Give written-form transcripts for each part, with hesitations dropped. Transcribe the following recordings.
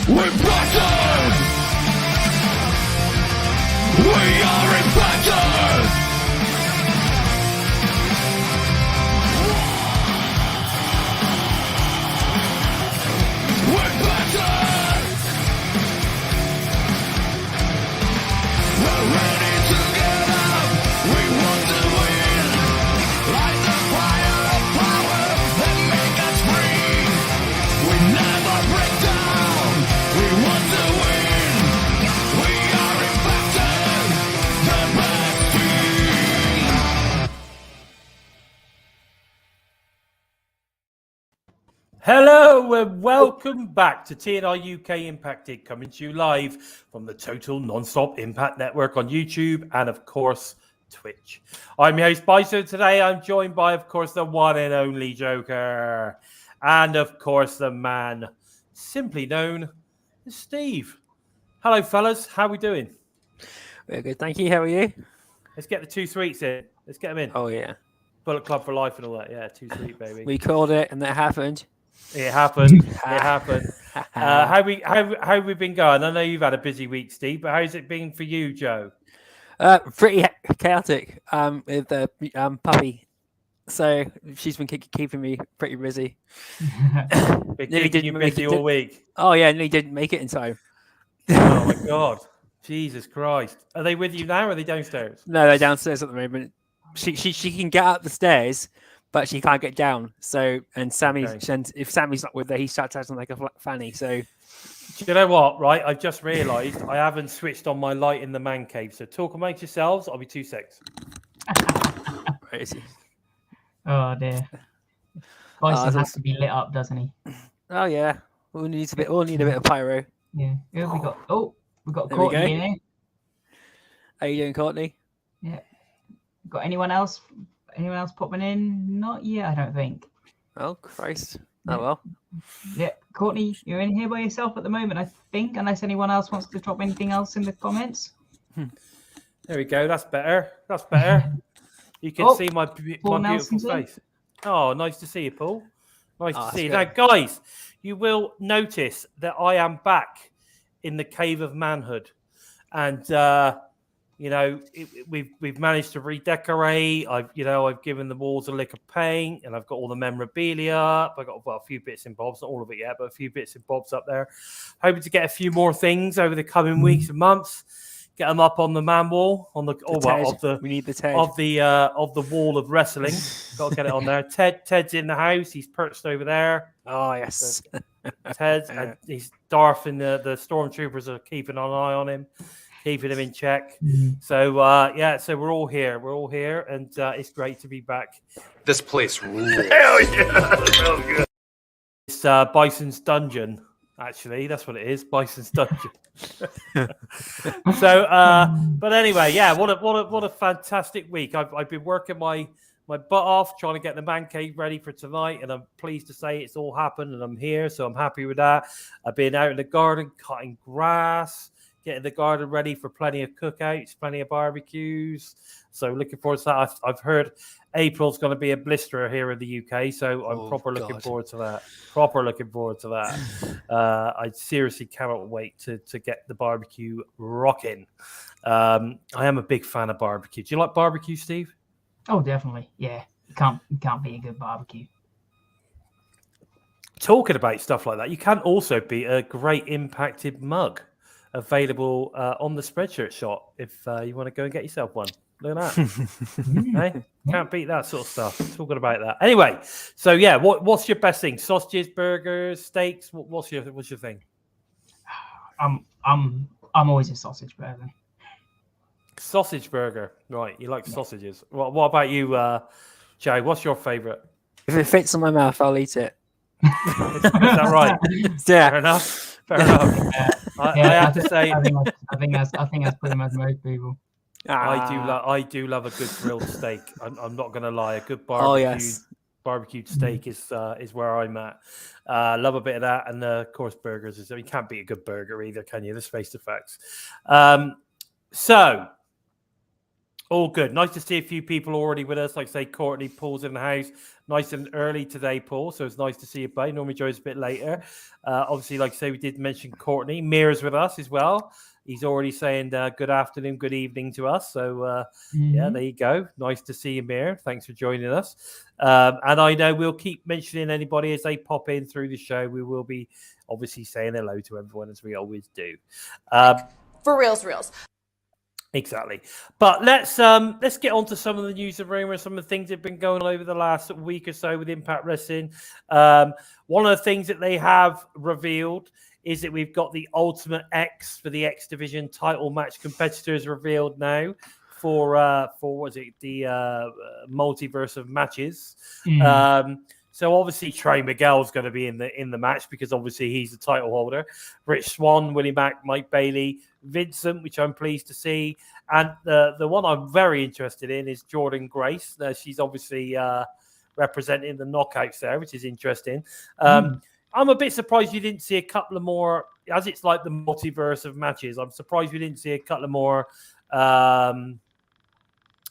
We're Bison! We are impacted! We're Bison! We're ready to get up! We want to win! Light the fire of power and make us free! We never break down! We want to win! We are impacted! The best team! Hello and welcome back to TNI-UK Impacted, coming to you live from the Total Nonstop Impact Network on YouTube and, of course, Twitch. I'm your host, Bison. Today I'm joined by, of course, the one and only Joker and, of course, the man simply known as Steve. Hello, fellas. How are we doing? Very good, thank you. How are you? Let's get the 2 sweets in. Let's get them in. Oh yeah, Bullet Club for life and all that. Yeah, 2 sweet, baby. we called it, and that happened. It happened. It happened. How we been going? I know you've had a busy week, Steve, but how's it been for you, Joe? Pretty chaotic with the puppy. So she's been keeping me pretty busy. Been Nearly keeping you didn't make busy it all week. Oh yeah, nearly didn't make it in time. Oh my God, Jesus Christ! Are they with you now? Or are they downstairs? No, they're downstairs at the moment. She can get up the stairs, but she can't get down. So and Sammy's and if Sammy's not with her, he starts acting like a fanny. So Do you know what? Right, I've just realised I haven't switched on my light in the man cave. So talk amongst yourselves. I'll be 2 seconds. where is he? Oh dear. Bison has to be lit up, doesn't he? Oh yeah, we'll need a bit of pyro. Yeah. Who have we got? Oh, we've got There we Courtney go. here. How you doing, Courtney? Yeah. Got anyone else? Anyone else popping in? Not yet, I don't think. Oh Christ! Oh well. Yeah, Courtney, you're in here by yourself at the moment, I think, unless anyone else wants to drop anything else in the comments. There we go. That's better. That's better. You can Oh, see my Paul beautiful Nelson's in. face. Oh, nice to see you, Paul. Nice Oh, to that's see you. good. Now, guys, you will notice that I am back in the cave of manhood, and we've managed to redecorate. I've given the walls a lick of paint, and I've got all the memorabilia up. I got a few bits and bobs, not all of it yet, but a few bits and bobs up there. Hoping to get a few more things over the coming weeks and months. Get them up on the man wall we need the Ted. of the wall of wrestling. Got to get it on there. Ted's in the house. He's perched over there. Oh yes. Ted and he's Darth and the stormtroopers are keeping an eye on him, keeping him in check. So so we're all here, and it's great to be back. This place rules. Hell yeah! It's Bison's Dungeon. Actually, that's what it is, Bison's Dungeon. But anyway, yeah, what a fantastic week. I've been working my butt off trying to get the man cave ready for tonight, and I'm pleased to say it's all happened, and I'm here, so I'm happy with that. I've been out in the garden cutting grass, getting the garden ready for plenty of cookouts, plenty of barbecues. So looking forward to that. I've heard April's going to be a blisterer here in the UK, so I'm looking forward to that. I seriously cannot wait to get the barbecue rocking. I am a big fan of barbecue. Do you like barbecue, Steve? Oh, definitely. Yeah. You can't beat a good barbecue. Talking about stuff like that, you can also beat a great impacted mug available on the Spreadshirt shop if you want to go and get yourself one. Look at that. Hey? Can't beat that sort of stuff. Talking about that. Anyway, so yeah, what's your best thing? Sausages, burgers, steaks? What's your thing? I'm always a sausage person. Sausage burger. Right, you like sausages. What about you, Joe? What's your favourite? If it fits in my mouth, I'll eat it. Is that right? Yeah. Fair enough. I have to say, I think that's pretty much most people. I do love a good grilled steak. I'm not going to lie. A good barbecued steak is where I'm at. Love a bit of that, and of course burgers. You can't beat a good burger either, can you? Let's face the facts. So All good. Nice to see a few people already with us. Like I say, Courtney, Paul's in the house. Nice and early today, Paul. So it's nice to see you, buddy. Normally joins a bit later. Obviously, like I say, we did mention Courtney. Mira's with us as well. He's already saying good afternoon, good evening to us. So, yeah, there you go. Nice to see you, Mir. Thanks for joining us. And I know we'll keep mentioning anybody as they pop in through the show. We will be obviously saying hello to everyone as we always do. For reals. Exactly. But let's get on to some of the news and rumors, some of the things that have been going on over the last week or so with Impact Wrestling. One of the things that they have revealed is that we've got the Ultimate X for the X Division title match competitors revealed now for what is it, the multiverse of matches. So obviously Trey Miguel's going to be in the match because obviously he's the title holder. Rich Swann, Willie Mack, Mike Bailey, Vincent, which I'm pleased to see, and the one I'm very interested in is Jordan Grace. She's obviously representing the Knockouts there, which is interesting. I'm a bit surprised you didn't see a couple of more, as it's like the multiverse of matches. I'm surprised we didn't see a couple of more,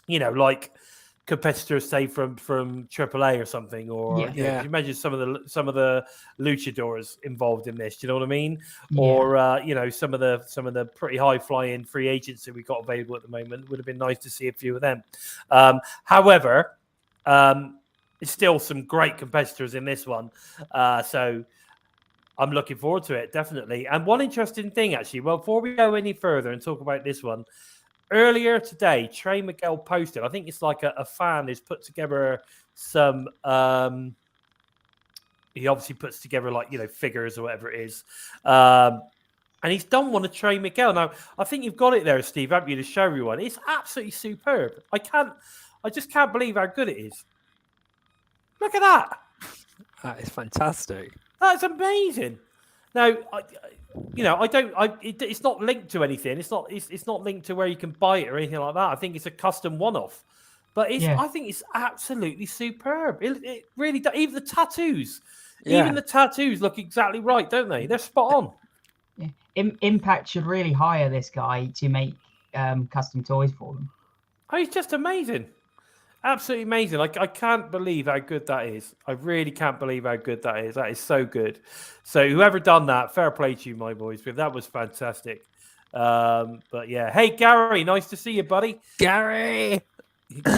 like competitors, say from AAA or something, or you imagine some of the luchadors involved in this. Do you know what I mean? Yeah. Or some of the pretty high flying free agents that we got available at the moment. Would have been nice to see a few of them. However, it's still some great competitors in this one. So I'm looking forward to it, definitely. And one interesting thing, actually, well, before we go any further and talk about this one. Earlier today, Trey Miguel posted, I think it's like a fan who's put together some, he obviously puts together figures or whatever it is. And he's done one of Trey Miguel. Now, I think you've got it there, Steve, haven't you, to show everyone. It's absolutely superb. I just can't believe how good it is. Look at that. That is fantastic. That's amazing. Now, it's not linked to anything. It's not linked to where you can buy it or anything like that. I think it's a custom one-off. But I think it's absolutely superb. It really does. Even the tattoos. Yeah. Even the tattoos look exactly right, don't they? They're spot on. Yeah. Impact should really hire this guy to make custom toys for them. Oh, he's just amazing. Absolutely amazing. I can't believe how good that is. I really can't believe how good that is. That is so good. So whoever done that, fair play to you, my boys. That was fantastic. But yeah. Hey, Gary, nice to see you, buddy. Gary's in the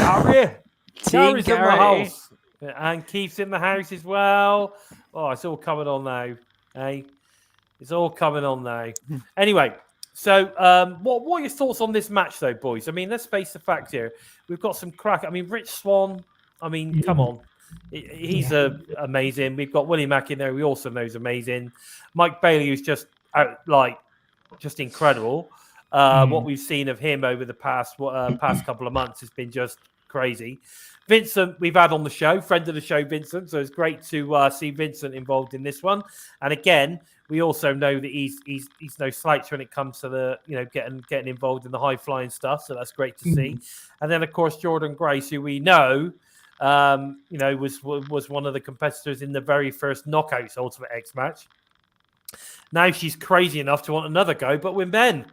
house. And Keith's in the house as well. Oh, it's all coming on now. Hey, it's all coming on now. Anyway. So, what are your thoughts on this match, though, boys? I mean, let's face the fact here. We've got some crack. I mean, Rich Swann. I mean, come on. He's amazing. We've got Willie Mack in there. We also know he's amazing. Mike Bailey, who's just just incredible. What we've seen of him over the past couple of months has been just crazy. Vincent, we've had on the show, friend of the show, Vincent. So it's great to see Vincent involved in this one. And again, we also know that he's no slouch when it comes to the getting involved in the high flying stuff. So that's great to see. And then of course Jordan Grace, who we know, was one of the competitors in the very first Knockouts Ultimate X match. Now she's crazy enough to want another go, but with men.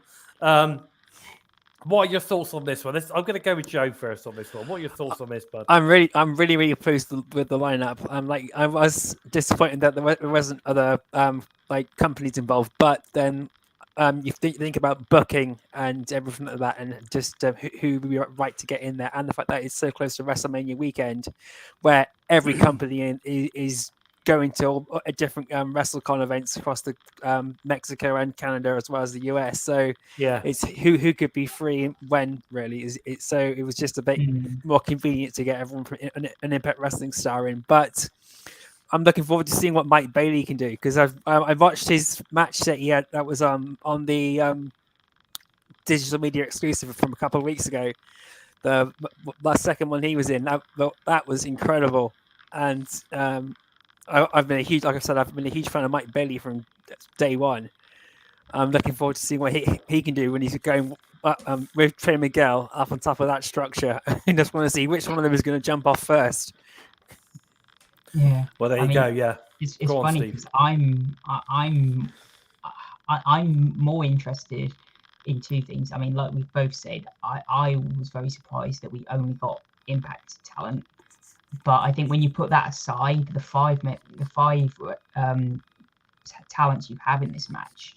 What are your thoughts on this one? I'm going to go with Joe first on this one. What are your thoughts on this, bud? I'm really pleased with the lineup. I was disappointed that there wasn't other companies involved, but then you think about booking and everything like that, and just who we are right to get in there, and the fact that it's so close to WrestleMania weekend, where every company is going to different WrestleCon events across the Mexico and Canada as well as the US. So yeah, it's who could be free when really is. So it was just a bit more convenient to get everyone from an Impact Wrestling star in. But I'm looking forward to seeing what Mike Bailey can do, because I've watched his match that he had that was on the digital media exclusive from a couple of weeks ago. The last second one he was in, that was incredible. And I've been a huge fan of Mike Bailey from day one. I'm looking forward to seeing what he can do when he's going with Trey Miguel up on top of that structure. I just want to see which one of them is going to jump off first. Yeah. Well, there you go. Yeah. It's funny because I'm more interested in two things. I mean, like we've both said, I was very surprised that we only got Impact talent. But I think when you put that aside, the five talents you have in this match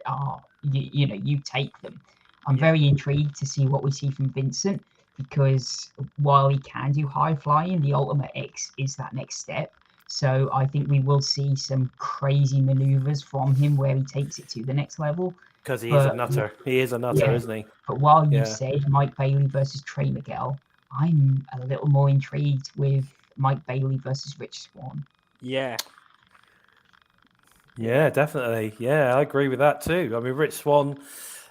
are, you take them. I'm very intrigued to see what we see from Vincent, because while he can do high flying, the Ultimate X is that next step. So I think we will see some crazy maneuvers from him where he takes it to the next level. Because he is a nutter. He is a nutter, isn't he? But while you said Mike Bailey versus Trey Miguel, I'm a little more intrigued with Mike Bailey versus Rich Swann. Yeah. Yeah, definitely. Yeah, I agree with that too. I mean, Rich Swann,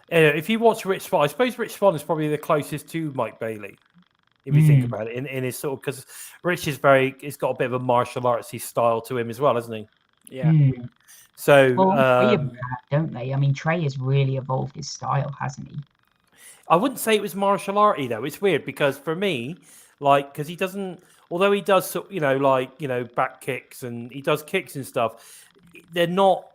if you watch Rich Swann, I suppose Rich Swann is probably the closest to Mike Bailey, if you think about it, in his sort of, because Rich is he's got a bit of a martial artsy style to him as well, hasn't he? Yeah. So, three of them have, don't they? I mean, Trey has really evolved his style, hasn't he? I wouldn't say it was martial arty though. It's weird because for me, like, because he doesn't, although he does, back kicks and he does kicks and stuff, they're not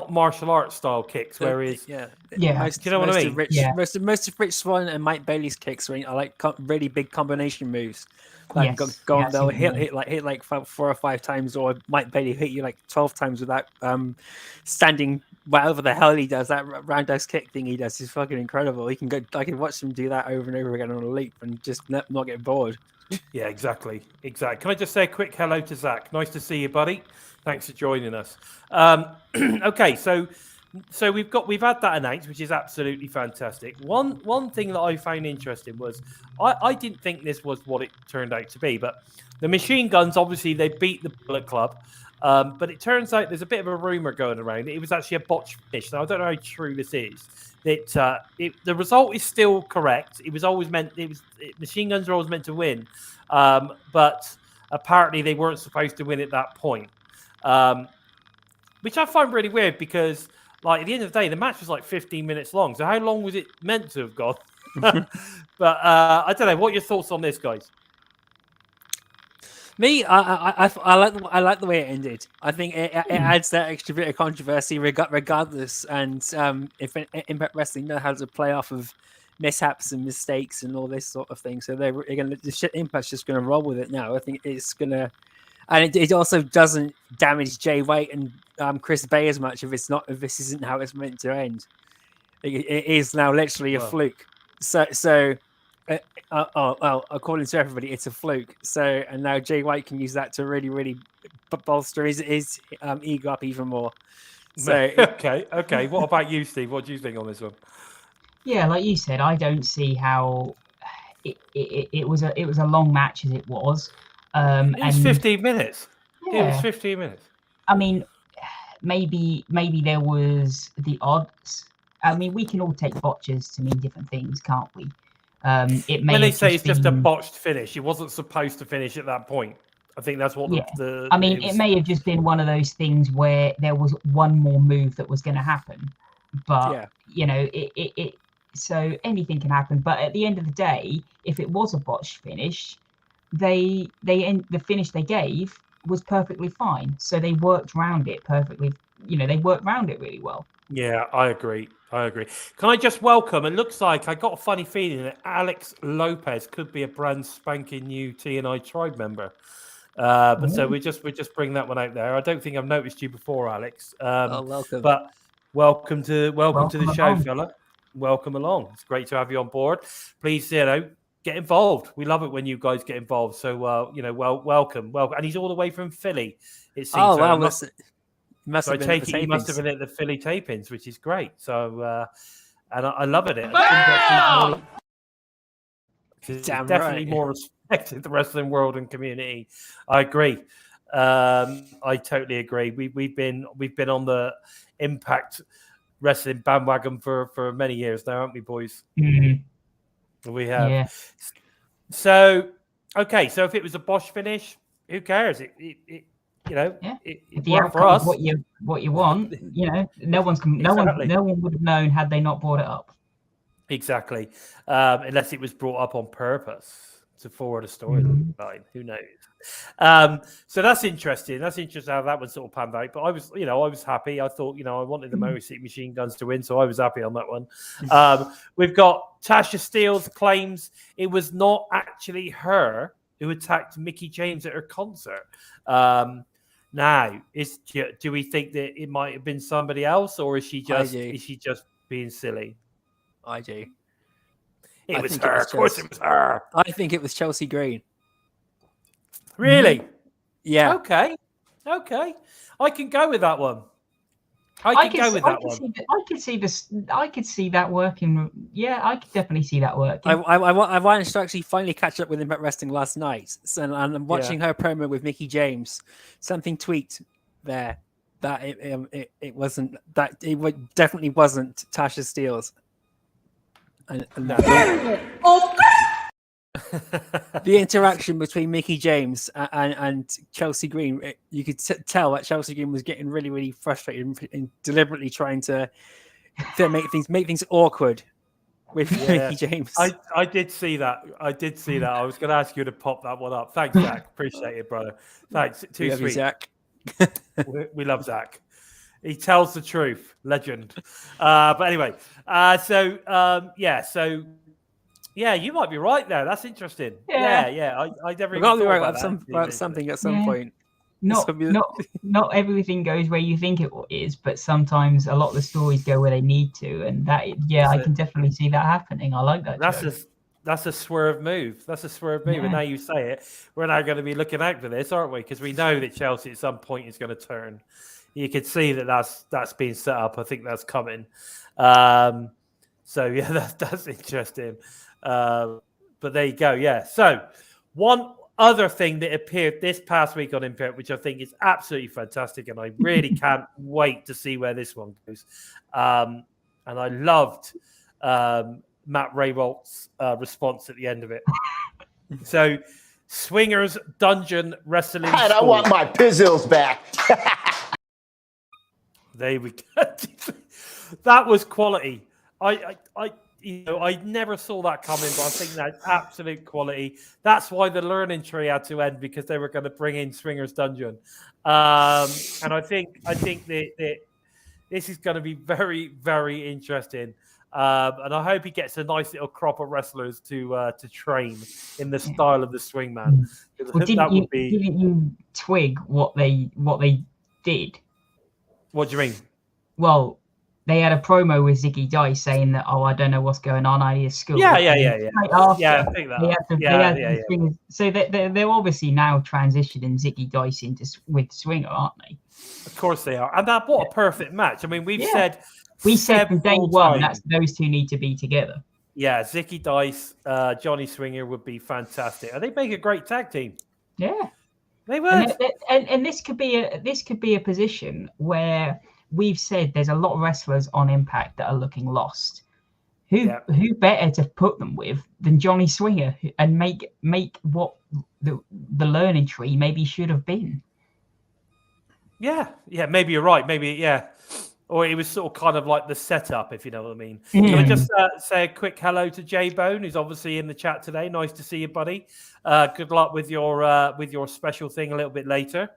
martial arts style kicks. Whereas, most, you know what I mean? Most of Rich Swann and Mike Bailey's kicks are like really big combination moves. Like they'll hit like 4 or 5 times, or Mike Bailey hit you like 12 times with that standing whatever the hell he does. That roundhouse kick thing he does is fucking incredible. I can watch him do that over and over again on a loop and just not get bored. Yeah, exactly. Can I just say a quick hello to Zach? Nice to see you, buddy. Thanks for joining us. Okay, so we've had that announced, which is absolutely fantastic. One thing that I found interesting was I didn't think this was what it turned out to be, but the Machine Guns, obviously they beat the Bullet Club, but it turns out there's a bit of a rumor going around. It was actually a botch finish. Now I don't know how true this is. That the result is still correct. It was always meant. Machine Guns were always meant to win, but apparently they weren't supposed to win at that point. Which I find really weird because, like, at the end of the day, the match was like 15 minutes long. So how long was it meant to have gone? But I don't know. What are your thoughts on this, guys? Me, I like the way it ended. I think it adds that extra bit of controversy regardless. And if Impact Wrestling know how to play off of mishaps and mistakes and all this sort of thing, so Impact's just going to roll with it now. I think it's going to. And it also doesn't damage Jay White and Chris Bay as much if this isn't how it's meant to end. It is now literally a fluke. So according to everybody, it's a fluke. So and now Jay White can use that to really, really bolster his ego up even more. So okay. What about you, Steve? What do you think on this one? Yeah, like you said, I don't see how it was a long match as it was. It was 15 minutes. Yeah. It was 15 minutes. I mean, maybe there was the odds. I mean, we can all take botches to mean different things, can't we? It may when they have say it's just a been- botched finish, it wasn't supposed to finish at that point. I think that's what the I mean, it may have just been one of those things where there was one more move that was going to happen, but so anything can happen. But at the end of the day, if it was a botched finish, the finish they gave was perfectly fine. So they worked around it perfectly. They worked around it really well. Yeah, I agree. Can I just welcome? It looks like I got a funny feeling that Alex Lopez could be a brand spanking new TNI tribe member. But so we just bring that one out there. I don't think I've noticed you before, Alex. welcome. But welcome to the show, along. fella. Welcome along. It's great to have you on board. Please, get involved. We love it when you guys get involved. So, welcome. And he's all the way from Philly. It seems. Oh, wow. He must have been at the Philly tapings, which is great. So, and I love it. It's definitely more respected the wrestling world and community. I agree. I totally agree. We've been on the Impact Wrestling bandwagon for many years now, haven't we, boys? Mm-hmm. We have. Yeah. So, okay. So if it was a Bosch finish, who cares? It worked for us. What you want, no one would have known had they not brought it up. Exactly. Unless it was brought up on purpose to forward a storyline. Who knows? So that's interesting. That's interesting how that one sort of panned out. But I was happy. I thought, I wanted the Motor City Machine Guns to win, so I was happy on that one. We've got Tasha Steele's claims it was not actually her who attacked Mickey James at her concert. Now, do we think that it might have been somebody else, or is she just being silly? I do. It was her. Of course, it was her. I think it was Chelsea Green. Really? Yeah. Okay. I can go with that one. I could see that working. Yeah, I could definitely see that working. I managed to actually finally catch up with Impact Wrestling last night, and I'm watching her promo with Mickey James. Something tweaked there that it wasn't that it definitely wasn't Tasha Steele's. And the interaction between Mickey James and Chelsea Green, you could tell that Chelsea Green was getting really, really frustrated and deliberately trying to make things awkward with Mickey James. I did see that. I was going to ask you to pop that one up. Thanks, Zach. Appreciate it, brother. Thanks. Too sweet. Zach. we love Zach. He tells the truth. Legend. But anyway, yeah, you might be right there. That's interesting. Yeah. I never even thought about something at some point. Not everything goes where you think it is, but sometimes a lot of the stories go where they need to, and I can definitely see that happening. I like that. That's a swerve move. And now you say it, we're now going to be looking out for this, aren't we? Because we know that Chelsea at some point is going to turn. You could see that's being set up. I think that's coming. So yeah, that's interesting. But there you go. Yeah. So one other thing that appeared this past week on Impact, which I think is absolutely fantastic, and I really can't wait to see where this one goes. And I loved Matt Raywalt's response at the end of it. So, Swingers Dungeon Wrestling. And I want my pizzles back. There we go. That was quality. I never saw that coming, but I think that's absolute quality. That's why the learning tree had to end, because they were going to bring in Swingers Dungeon. And I think that this is going to be very, very interesting. And I hope he gets a nice little crop of wrestlers to train in the style of the Swingman. Well, didn't you twig what they did? What do you mean? Well, they had a promo with Ziggy Dice saying that, I don't know what's going on. I need a school. Yeah. I think that. So they're obviously now transitioning Ziggy Dice with Swinger, aren't they? Of course they are. And what a perfect match. I mean, we said from day one that those two need to be together. Yeah, Ziggy Dice, Johnny Swinger would be fantastic. And they'd make a great tag team. Yeah. They would. And this could be a position where we've said there's a lot of wrestlers on Impact that are looking lost. Who better to put them with than Johnny Swinger and make what the learning tree maybe should have been? Yeah, maybe you're right. Maybe, or it was sort of kind of like the setup, if you know what I mean. Mm. Can I just say a quick hello to Jay Bone, who's obviously in the chat today. Nice to see you, buddy. Good luck with your special thing a little bit later.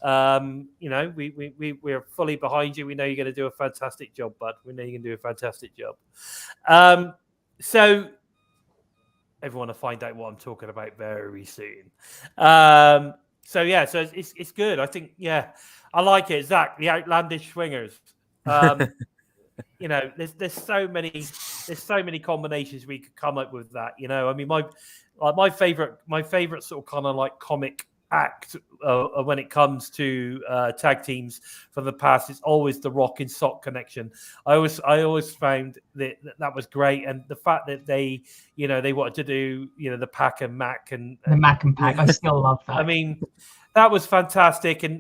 We're fully behind you. We know you're going to do a fantastic job, bud. We know you're going to do a fantastic job. So everyone will find out what I'm talking about very soon. So it's good. I think, I like it. Zach, the outlandish Swingers. There's so many combinations we could come up with that. I mean, my favorite sort of kind of like comic act when it comes to tag teams from the past is always the Rock and Sock connection. I always found that was great, and the fact that they wanted to do the Pac and Mac and the Mac and Pac. I still love that. I mean, that was fantastic, and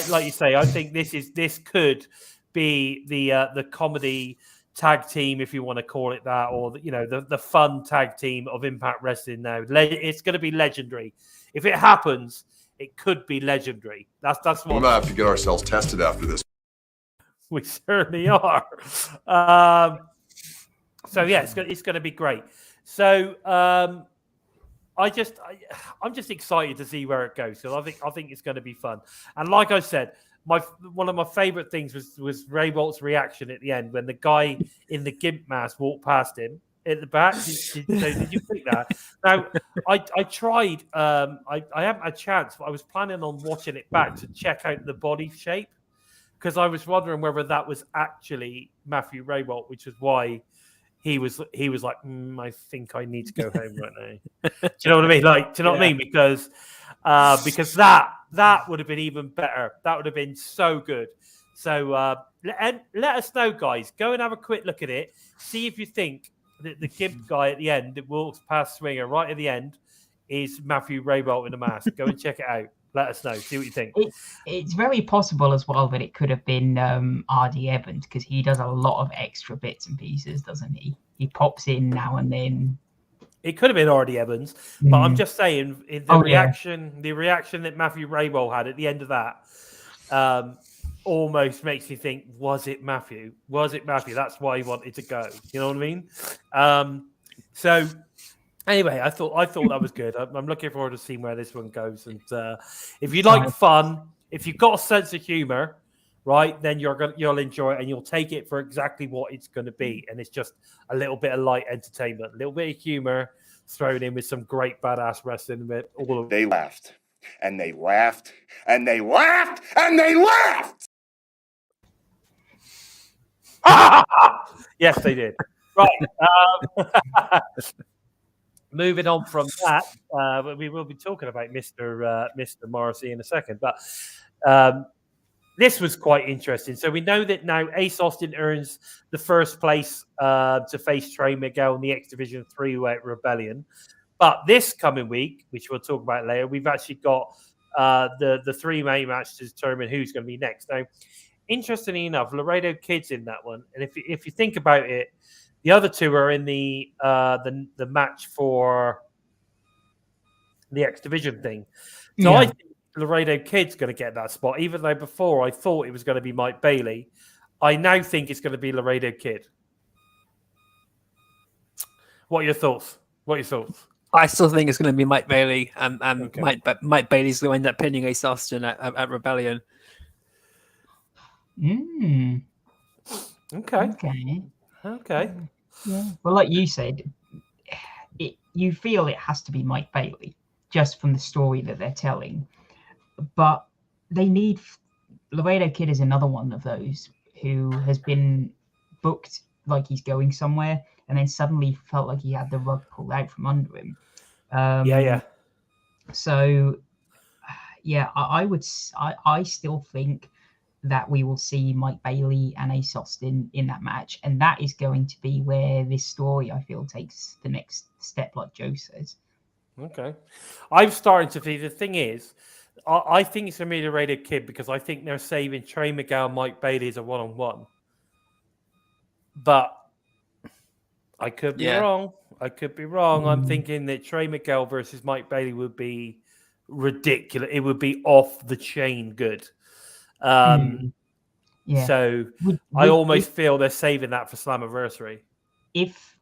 like you say, I think this could be the comedy tag team, if you want to call it that, or the fun tag team of Impact Wrestling now. It's going to be legendary. If it happens, it could be legendary. That's what we're gonna have to get ourselves tested after this. We certainly are. So yeah, it's going to be great. So I'm just excited to see where it goes. So I think it's going to be fun. And like I said, one of my favorite things was Ray Bolt's reaction at the end when the guy in the gimp mask walked past him at the back. Did you think that? Now, I tried. I haven't had a chance, but I was planning on watching it back to check out the body shape because I was wondering whether that was actually Matthew Raybolt, which is why he was like, I think I need to go home right now. Do you know what I mean? Like, do you know what I mean? Because that would have been even better. That would have been so good. So let us know, guys. Go and have a quick look at it. See if you think that the gimp guy at the end that walks past Swinger right at the end is Matthew Raybolt in a mask. Go and check it out. Let us know. See what you think. It's very possible as well that it could have been R.D. Evans because he does a lot of extra bits and pieces, doesn't he? He pops in now and then. It could have been R.D. Evans, but I'm just saying the reaction that Matthew Raybolt had at the end of that almost makes me think, was it Matthew? Was it Matthew? That's why he wanted to go. You know what I mean? So anyway, I thought that was good. I'm looking forward to seeing where this one goes. And if you like fun, if you've got a sense of humor, right, then you'll enjoy it and you'll take it for exactly what it's going to be. And it's just a little bit of light entertainment, a little bit of humor thrown in with some great badass wrestling. With all of They laughed, and they laughed, and they laughed, and they laughed. Yes, they did. Right. Moving on from that, we will be talking about Mr. Morrissey in a second, but this was quite interesting. So we know that now Ace Austin earns the first place to face Trey Miguel in the X Division 3-way at Rebellion. But this coming week, which we'll talk about later, we've actually got the three-way match to determine who's going to be next. Now, interestingly enough, Laredo Kid's in that one. And if you think about it, the other two are in the match for the X Division thing. So I think Laredo Kid's going to get that spot, even though before I thought it was going to be Mike Bailey. I now think it's going to be Laredo Kid. What are your thoughts? I still think it's going to be Mike Bailey, and Okay. Mike Bailey's going to end up pinning Ace Austin at Rebellion. Okay. Yeah. Well, like you said, you feel it has to be Mike Bailey just from the story that they're telling. But they need Laredo Kid is another one of those who has been booked like he's going somewhere, and then suddenly felt like he had the rug pulled out from under him. Yeah. So, yeah, I still think that we will see Mike Bailey and Ace Austin in that match, and that is going to be where this story, I feel, takes the next step, like Joe says. Okay. I'm starting to think the thing is, I think it's going to be the Laredo Kid because I think they're saving Trey Miguel and Mike Bailey as a one-on-one. But I could be wrong. I'm thinking that Trey Miguel versus Mike Bailey would be ridiculous. It would be off the chain good. Yeah. So I almost feel they're saving that for Slammiversary. If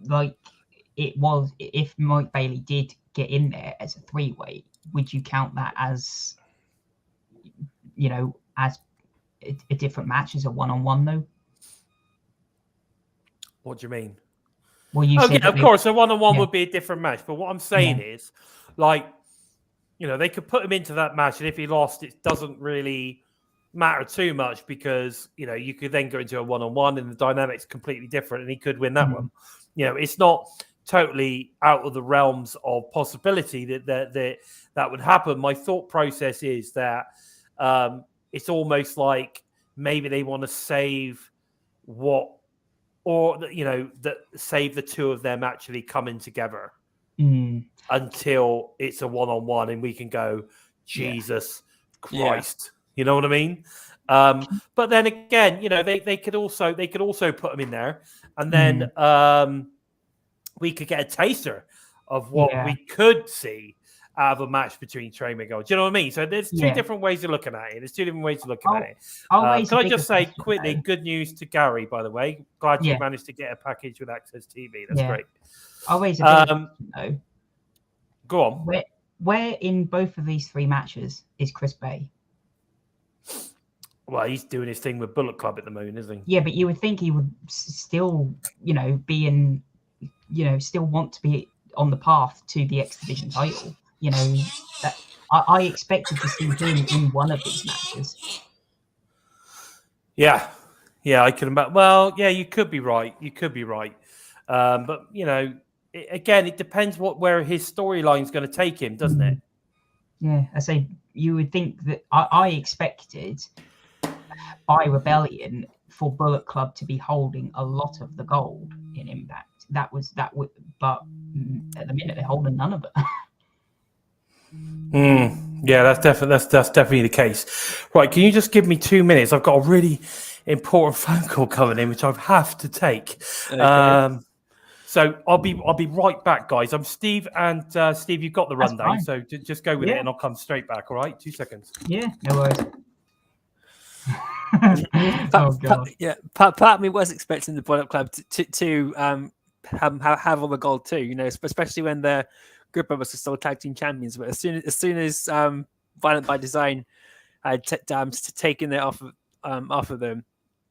Mike Bailey did get in there as a three-way, would you count that as, as a different match as a one-on-one though? What do you mean? Well, you said of course, a one-on-one would be a different match. But what I'm saying is, like, they could put him into that match, and if he lost, it doesn't really matter too much because, you could then go into a one-on-one and the dynamic's completely different, and he could win that one. It's not totally out of the realms of possibility that would happen. My thought process is that it's almost like maybe they want to save save the two of them actually coming together until it's a one-on-one and we can go, Jesus Christ. You know what I mean? But then again, they could also put them in there, and then we could get a taster of what we could see out of a match between Trey Miguel. Do you know what I mean? So there's two different ways of looking at it. Can I just say quickly, good news to Gary, by the way. Glad you managed to get a package with Access TV. That's great. Always a bit though. Go on. Where in both of these 3 matches is Chris Bay? Well, he's doing his thing with Bullet Club at the moment, isn't he? Yeah, but you would think he would still, be in, still want to be on the path to the X Division title. That I expected to see him in one of these matches. Yeah, I could imagine. Well, yeah, you could be right. But again, it depends where his storyline's going to take him, doesn't it? Yeah, I say you would think that I expected by Rebellion for Bullet Club to be holding a lot of the gold in Impact. That would, but at the minute they're holding none of it. Yeah, that's definitely the case. Right, can you just give me 2 minutes? I've got a really important phone call coming in, which I have to take. Okay. So I'll be right back, guys. I'm Steve, and Steve, you've got the That's rundown, fine. so just go with it, Yeah. and I'll come straight back. All right, 2 seconds. Yeah, no worries. Oh god. Part of me was expecting the Bullet Club to have all the gold too. Especially when the Good Brothers are still tag team champions. But as soon as Violent by Design had taken it off of them,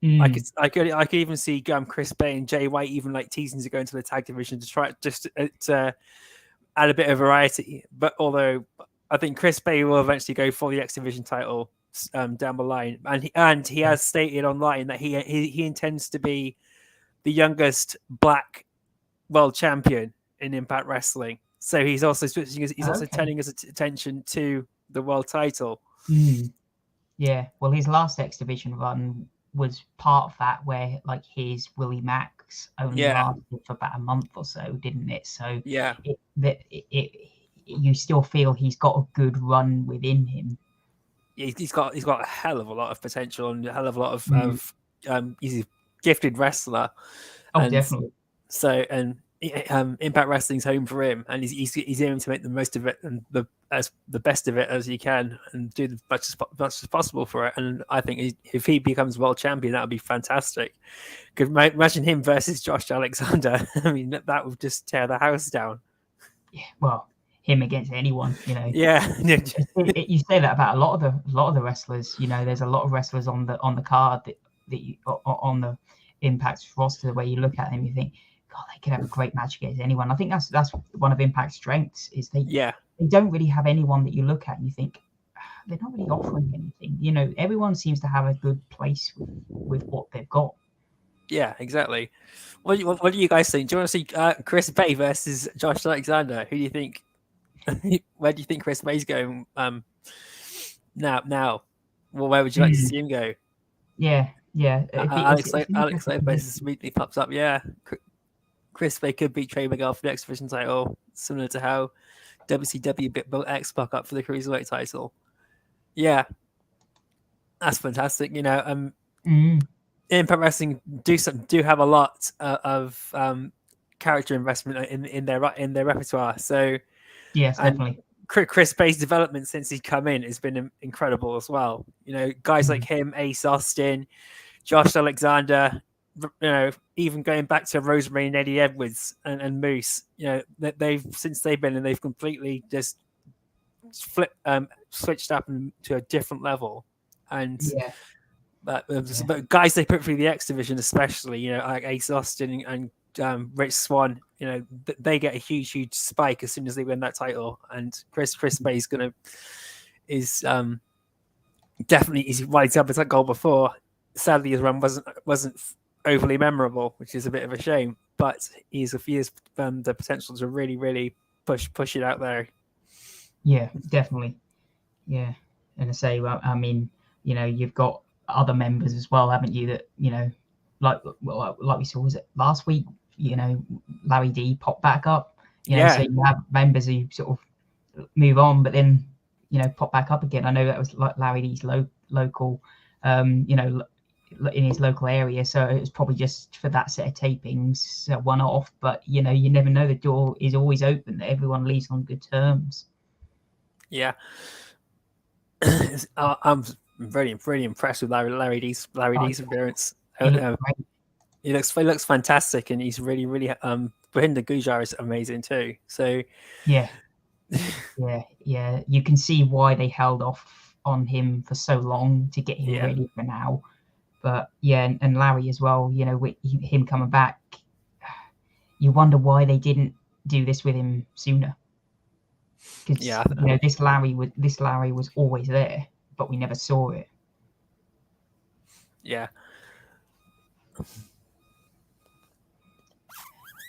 I could even see Chris Bay and Jay White even like teasing to go into the tag division to try just to add a bit of variety. But although I think Chris Bay will eventually go for the X Division title down the line, and he has stated online that he intends to be the youngest black world champion in Impact Wrestling. So he's also switching. He's also turning his attention to the world title. Yeah. Well, his last X Division run was part of that, where like his Willie Max only lasted for about a month or so, didn't it? So yeah, you still feel he's got a good run within him. He's got a hell of a lot of potential and a hell of a lot of he's a gifted wrestler. Oh, definitely. So Impact Wrestling's home for him, and he's aiming to make the most of it and the best of it as he can, and do the much as possible for it. And I think if he becomes world champion, that would be fantastic. Could imagine him versus Josh Alexander. I mean, that would just tear the house down. Yeah, well, him against anyone, Yeah, you say that about a lot of the wrestlers. There's a lot of wrestlers on the card that you, on the Impact roster where you look at them, you think, God, they could have a great match against anyone. I think that's one of Impact's strengths is they don't really have anyone that you look at and you think they're not really offering anything. Everyone seems to have a good place with what they've got. Yeah, exactly. What do you guys think? Do you want to see Chris Bay versus Josh Alexander? Who do you think? Where do you think Chris Bay's going? Now, well, where would you like to see him go? Yeah. Alex Lopez immediately pops up. Yeah, Chris Bay could beat Trey Miguel for the X Division title, similar to how WCW built X-Pac up for the Cruiserweight title. Yeah, that's fantastic. Impact Wrestling do have a lot of character investment in their repertoire. So yes, definitely. Chris Bay's development since he's come in has been incredible as well. Guys like him, Ace Austin, Josh Alexander, even going back to Rosemary and Eddie Edwards and Moose, they've been in, they've completely just switched up to a different level. And but guys they put through the X Division, especially, like Ace Austin and Rich Swann, they get a huge spike as soon as they win that title. And Chris Bay is definitely easy. Well, example, that goal before. Sadly, his run wasn't overly memorable, which is a bit of a shame. But he has the potential to really push it out there. Yeah, definitely. Yeah, and I say, well, I mean, you've got other members as well, haven't you? That like we saw, was it last week? Larry D popped back up. So you have members who sort of move on, but then pop back up again. I know that was like Larry D's local, in his local area, so it was probably just for that set of tapings, one off. But you never know, the door is always open, that everyone leaves on good terms. Yeah. I'm very impressed with Larry D's appearance. He looks fantastic, and he's really Brinda Gujar is amazing too. So yeah, Yeah. You can see why they held off on him for so long to get him Yeah. ready for now. But yeah, and Larry as well. You know, with him coming back, you wonder why they didn't do this with him sooner. Because Yeah. you know, this Larry was always there, but we never saw it. Yeah.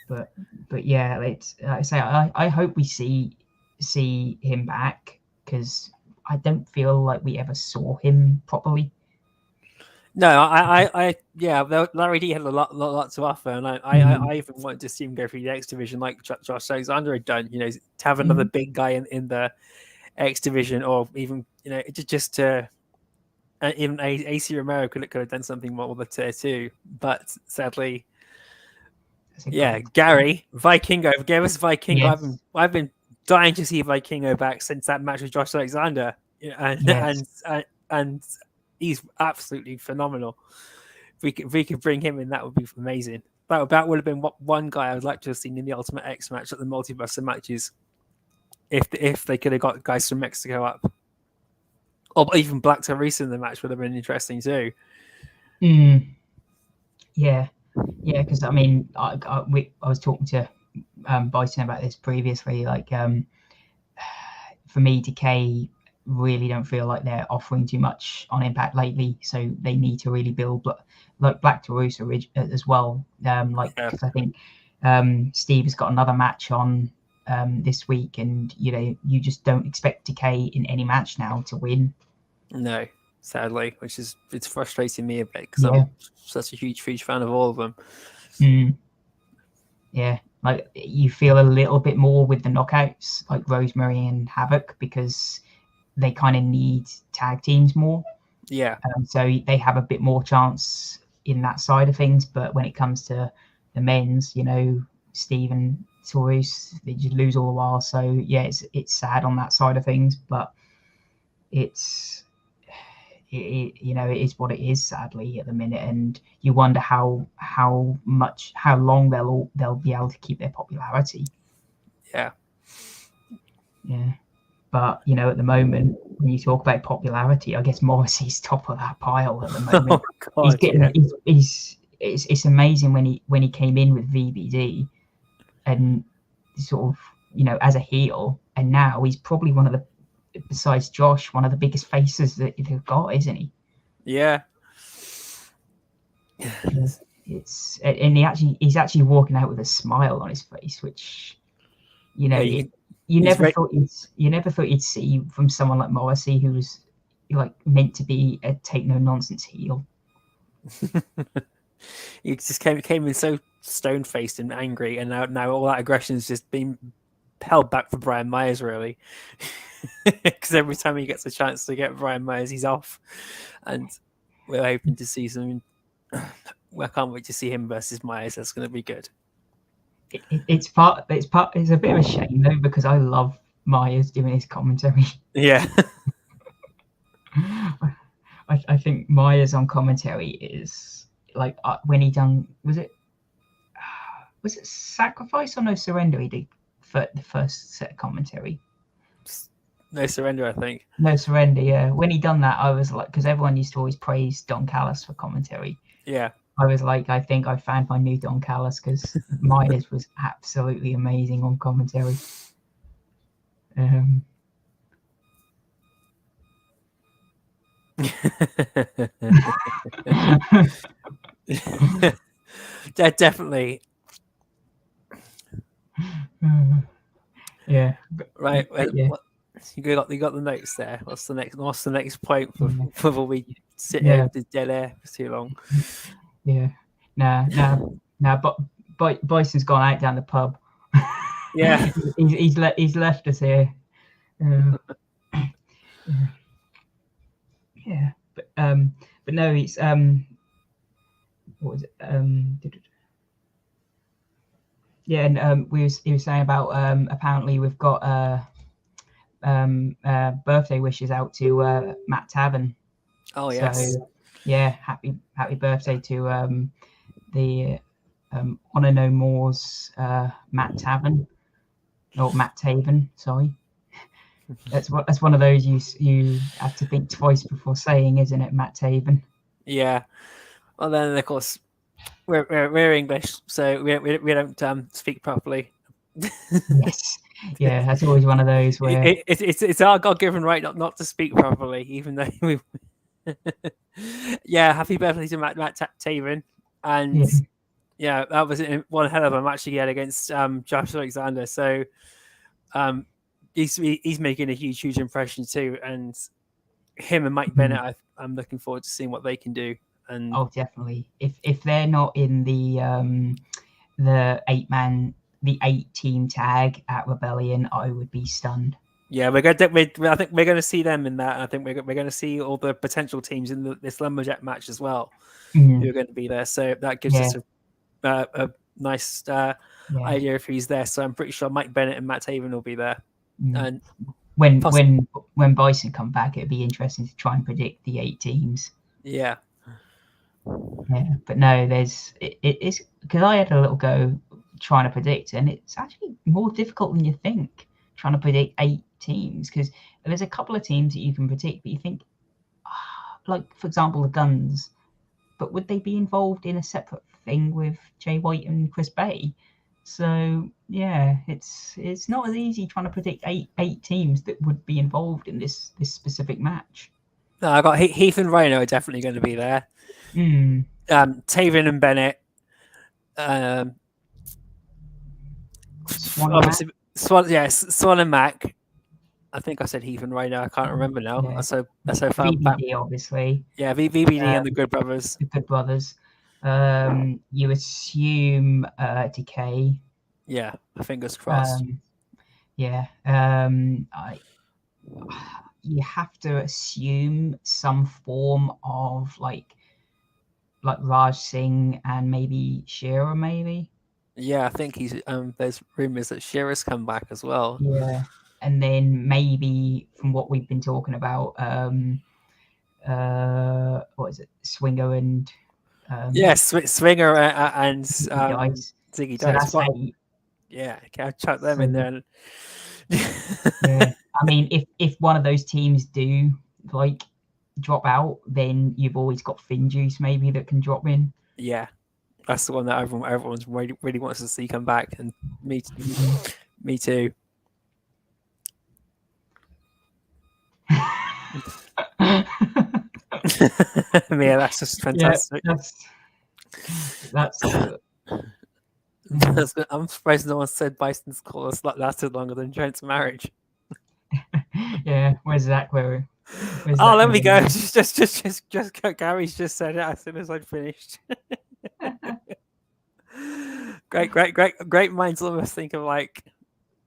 But yeah, it's like I say, I hope we see him back, because I don't feel like we ever saw him properly. No, yeah, Larry D had a lot to offer, and I even wanted to see him go through the X division like Josh Alexander had done. You know, to have another big guy in the X division, or even just to even AC Romero could have done something more with the tier 2, but sadly, yeah, Gary Vikingo, give us Vikingo. Yes. I've been dying to see Vikingo back since that match with Josh Alexander, and he's absolutely phenomenal. If we could bring him in, that would be amazing. That would have been one guy I would like to have seen in the Ultimate X match at the Multiverse matches, if they could have got guys from Mexico up, or even Black Teresa in the match would have been interesting too. Yeah, because I mean, I was talking to Bison about this previously. Like, for me, Decay really don't feel like they're offering too much on Impact lately, so they need to really build like Black Teresa as well. Because I think Steve has got another match on this week, and you just don't expect Decay in any match now to win. No, sadly, it's frustrating me a bit, because I'm such a huge fan of all of them. Yeah, like you feel a little bit more with the knockouts, like Rosemary and Havoc, because they kind of need tag teams more. Yeah. So they have a bit more chance in that side of things. But when it comes to the men's, Steve and Taurus, they just lose all the while. So yeah, it's sad on that side of things, but it is what it is, sadly, at the minute. And you wonder how long they'll be able to keep their popularity. Yeah. But at the moment, when you talk about popularity, I guess Morrissey's top of that pile at the moment. God, it's amazing when he came in with VBD and sort of as a heel, and now he's probably one of the, besides Josh, one of the biggest faces that they've got, isn't he? Yeah. It's and he's actually walking out with a smile on his face, which you never thought you'd see from someone like Morrissey, who was like meant to be a take no nonsense heel. He just came in so stone faced and angry, and now all that aggression is just being held back for Brian Myers, really. Because every time he gets a chance to get Brian Myers, he's off, and we're hoping to see some. I can't wait to see him versus Myers. That's going to be good. It's a bit of a shame though, because I love Myers doing his commentary. Yeah. I think Myers on commentary is like when he done was it Sacrifice or No Surrender he did for the first set of commentary. No Surrender, I think. No Surrender, yeah. When he done that, I was like, because everyone used to always praise Don Callis for commentary. Yeah. I was like, I think I found my new Don Callis, because Myers was absolutely amazing on commentary. Definitely. Yeah. Right. Yeah. You got the notes there. What's the next point before we sit here with this dead air for too long? Yeah. Nah. But Bison's gone out down the pub. Yeah. he's left us here. Yeah. But no, it's what was it? Yeah, and he was saying about apparently we've got birthday wishes out to Matt Taven. Oh yes. So, yeah, happy birthday to the Honor No More's Matt Taven, or Matt Taven, sorry. That's one of those you have to think twice before saying, isn't it, Matt Taven? Yeah. Well, then of course we're English, so we don't speak properly. Yes. Yeah, that's always one of those where It's our God-given right not to speak properly, even though we. Yeah, happy birthday to Matt Taven, and yeah. that was one hell of a match he had against Josh Alexander. So he's making a huge impression too, and him and Mike Bennett, I'm looking forward to seeing what they can do. And oh, definitely. If they're not in the 8-team tag at Rebellion, I would be stunned. Yeah, I think we're going to see them in that. I think we're going to see all the potential teams in this Lumberjack match as well, who are going to be there. So that gives us a nice idea if he's there. So I'm pretty sure Mike Bennett and Matt Taven will be there. And when Bison come back, it'd be interesting to try and predict the 8 teams. Yeah. Yeah, but no, it's because I had a little go trying to predict, and it's actually more difficult than you think trying to predict 8 teams, because there's a couple of teams that you can predict, but you think, like for example, the Guns, but would they be involved in a separate thing with Jay White and Chris Bay? So yeah, it's not as easy trying to predict eight teams that would be involved in this specific match. No, I got Heath and Rhino are definitely going to be there. Taven and Bennett. Obviously, Swan and Mac. I think I said Heath and Rhino. I can't remember now. Yeah. That's so far VBD, back. obviously. Yeah, VBD and the Good Brothers. The Good Brothers. You assume Decay. Yeah, fingers crossed. You have to assume some form of like Raj Singh and maybe Shearer, maybe. Yeah, I think he's. There's rumors that Shearer's come back as well. Yeah, and then maybe from what we've been talking about, what is it, Swinger and Swinger and Ziggy Dice. So that's 8. Yeah, I'll chuck them in there. Yeah, I mean, if one of those teams do like drop out, then you've always got Fin Juice maybe that can drop in. Yeah, that's the one that everyone's really wants to see come back, and me too. Yeah, that's just fantastic. Yeah, that's I'm surprised no one said Bison's call lasted longer than Trent's marriage. Yeah, where's Zach? Where's oh, let me go. Just Gary's just said it as soon as I'd finished. Great minds almost think of like,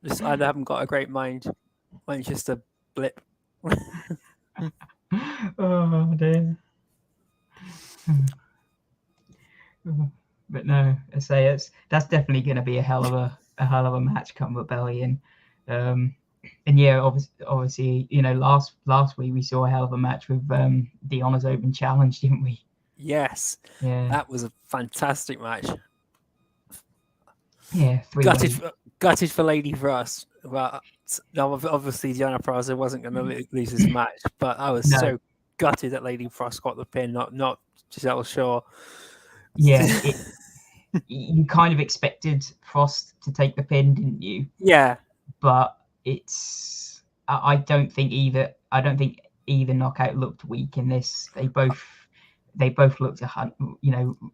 just I haven't got a great mind. Mine's just a blip. Oh dear. But no, I say that's definitely going to be a hell of a match come Rebellion. And yeah, obviously, you know, last week we saw a hell of a match with the Honors Open Challenge, didn't we? Yes. Yeah. That was a fantastic match. Yeah. Gutted for Lady Frost, but obviously Diana Praza wasn't going to lose this match. But I was so gutted that Lady Frost got the pin, not Giselle Shaw. Yeah. You kind of expected Frost to take the pin, didn't you? Yeah. But I don't think either knockout looked weak in this. They both looked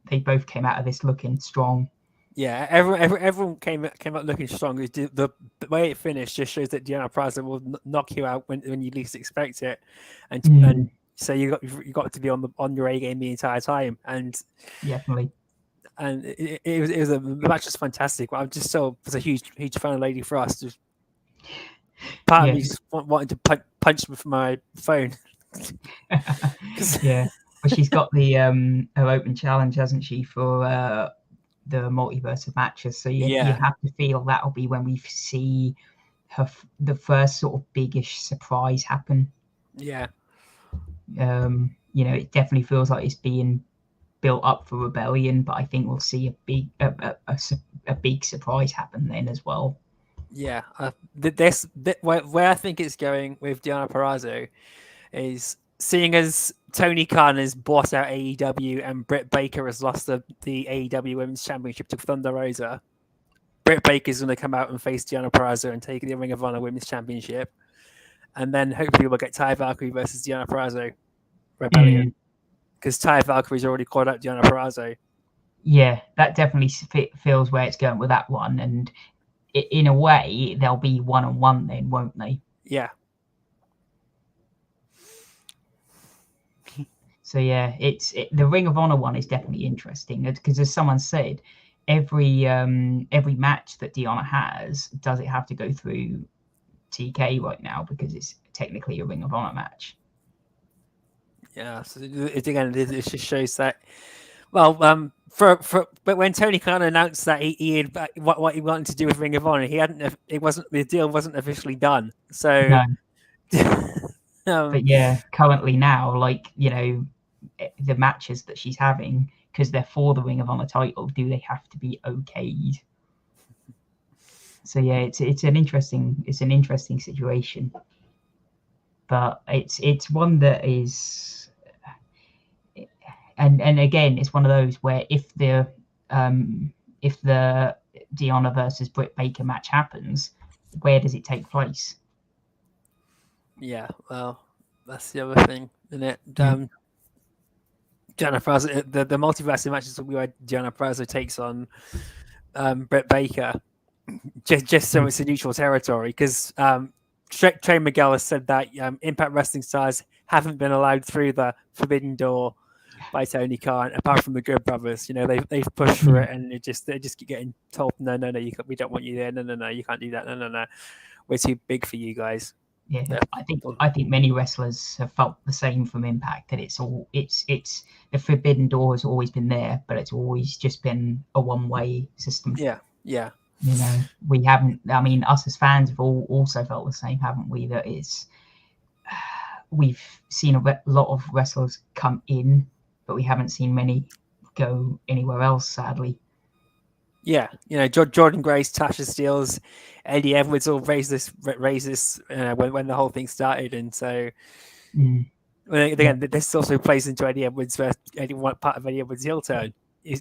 they both came out of this looking strong. Yeah, everyone came out looking strong. The way it finished just shows that Diana Praza will knock you out when you least expect it, and so you got to be on your A game the entire time, and definitely. And the match was fantastic. I was a huge fan of Lady Frost. Just part of me just wanted to punch with my phone. Yeah, but she's got the her open challenge, hasn't she, for the multiverse of matches? So you have to feel that'll be when we see the first sort of biggish surprise happen. Yeah. It definitely feels like it's being built up for Rebellion, but I think we'll see a big surprise happen then as well. Yeah, where I think it's going with Deonna Purrazzo is seeing as Tony Khan has bought out AEW and Britt Baker has lost the AEW Women's Championship to Thunder Rosa. Britt Baker's going to come out and face Deonna Purrazzo and take the Ring of Honor Women's Championship, and then hopefully we'll get Ty Valkyrie versus Deonna Purrazzo Rebellion, because Ty Valkyrie's already called out Deonna Purrazzo. Yeah, that definitely feels where it's going with that one, and in a way they'll be 1-on-1 then, won't they? Yeah. So yeah, the Ring of Honor one is definitely interesting because, as someone said, every match that Deonna has, does it have to go through TK right now because it's technically a Ring of Honor match? Yeah, so again, it just shows that. Well, but when Tony Khan announced that he had what he wanted to do with Ring of Honor, the deal wasn't officially done. So, no. But yeah, currently now, like, you know, the matches that she's having, because they're for the Ring of Honor title, do they have to be okayed? So yeah, it's an interesting situation, but it's one that is. And again, it's one of those where if the Deonna versus Britt Baker match happens, where does it take place? Yeah, well, that's the other thing, isn't it? Deonna Purrazzo, the multiverse matches where Deonna Purrazzo takes on Britt Baker, just so it's a neutral territory, because Trey Miguel has said that Impact Wrestling stars haven't been allowed through the Forbidden Door by Tony Khan, apart from the Good Brothers. You know, they've pushed for it, and they just keep getting told, no, we don't want you there. No, you can't do that. No, we're too big for you guys. Yeah, I think many wrestlers have felt the same from Impact, that it's the Forbidden Door has always been there, but it's always just been a one-way system. Yeah. You know, we haven't. I mean, us as fans have also felt the same, haven't we? That we've seen a lot of wrestlers come in, but we haven't seen many go anywhere else, sadly. Yeah, you know, Jordan Grace, Tasha Steelz, Eddie Edwards all raised this when the whole thing started, and so again, this also plays into Eddie Edwards' part of Eddie Edwards' heel turn. He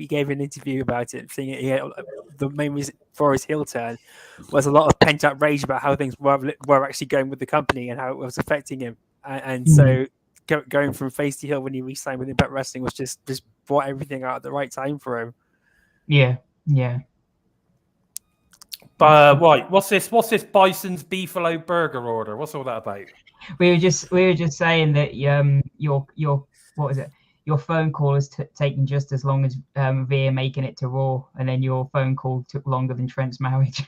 gave an interview about it, saying the main reason for his heel turn was a lot of pent up rage about how things were actually going with the company and how it was affecting him, and so going from face to heel when he re-signed with Impact Wrestling was just brought everything out at the right time for him. Yeah. But right, what's this Bison's Beefalo burger order? What's all that about? We were just saying that your what is it? Your phone call is taking just as long as Veer making it to Raw, and then your phone call took longer than Trent's marriage.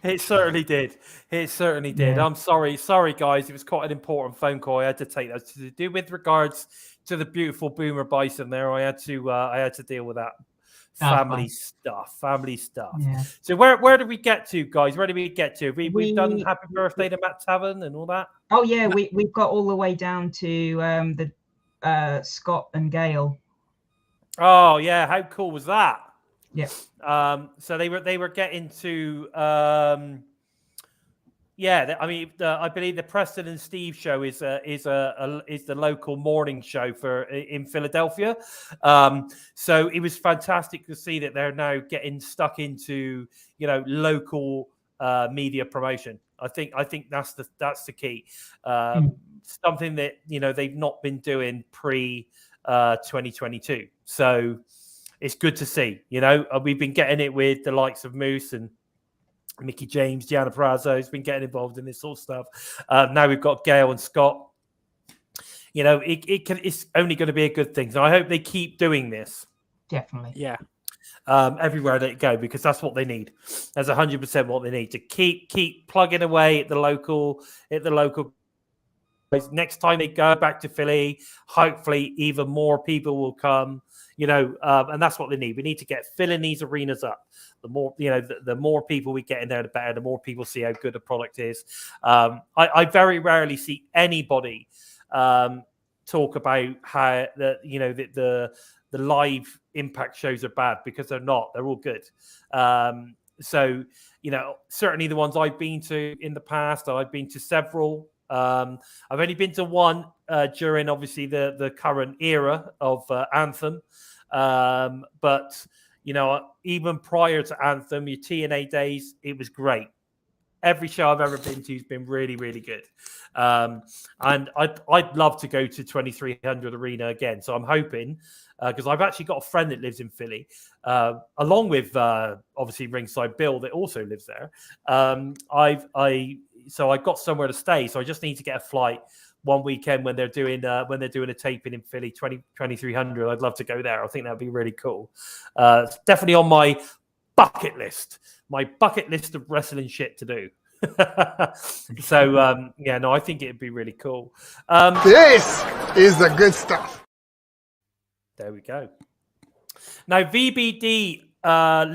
It certainly did. Yeah. I'm sorry guys. It was quite an important phone call. I had to take that to do with regards to the beautiful Boomer Bison there. I had to deal with that family stuff. Yeah. So where did we get to, guys? Where did we get to? We've done Happy Birthday to Matt Taven and all that. Oh yeah, we've got all the way down to the Scott and Gail. Oh yeah, how cool was that? Yeah. So they were getting to I believe the Preston and Steve show is the local morning show in Philadelphia. So it was fantastic to see that they're now getting stuck into local media promotion. I think that's the key. Something that they've not been doing pre 2022. So it's good to see. We've been getting it with the likes of Moose and Mickey James, Deonna Purrazzo has been getting involved in this sort of stuff. Now we've got Gail and Scott. It's only going to be a good thing. So I hope they keep doing this. Definitely. Yeah. Everywhere they go, because that's what they need. That's 100% what they need to keep plugging away at the local. Next time they go back to Philly, hopefully even more people will come. And that's what they need. We need to get filling these arenas up. The more, the more people we get in there, the better. The more people see how good a product is. I very rarely see anybody talk about how the live Impact shows are bad, because they're not. They're all good. So, certainly the ones I've been to in the past, I've been to several. I've only been to one during, obviously, the current era of Anthem. But, even prior to Anthem, your TNA days, it was great. Every show I've ever been to has been really, really good. And I'd love to go to 2300 Arena again. So I'm hoping, because I've actually got a friend that lives in Philly, along with obviously Ringside Bill that also lives there. So I've got somewhere to stay. So I just need to get a flight one weekend when they're doing a taping in Philly, 2300. I'd love to go there. I think that'd be really cool. It's definitely on my bucket list of wrestling shit to do. So I think it'd be really cool. This is the good stuff. There we go. Now, VBD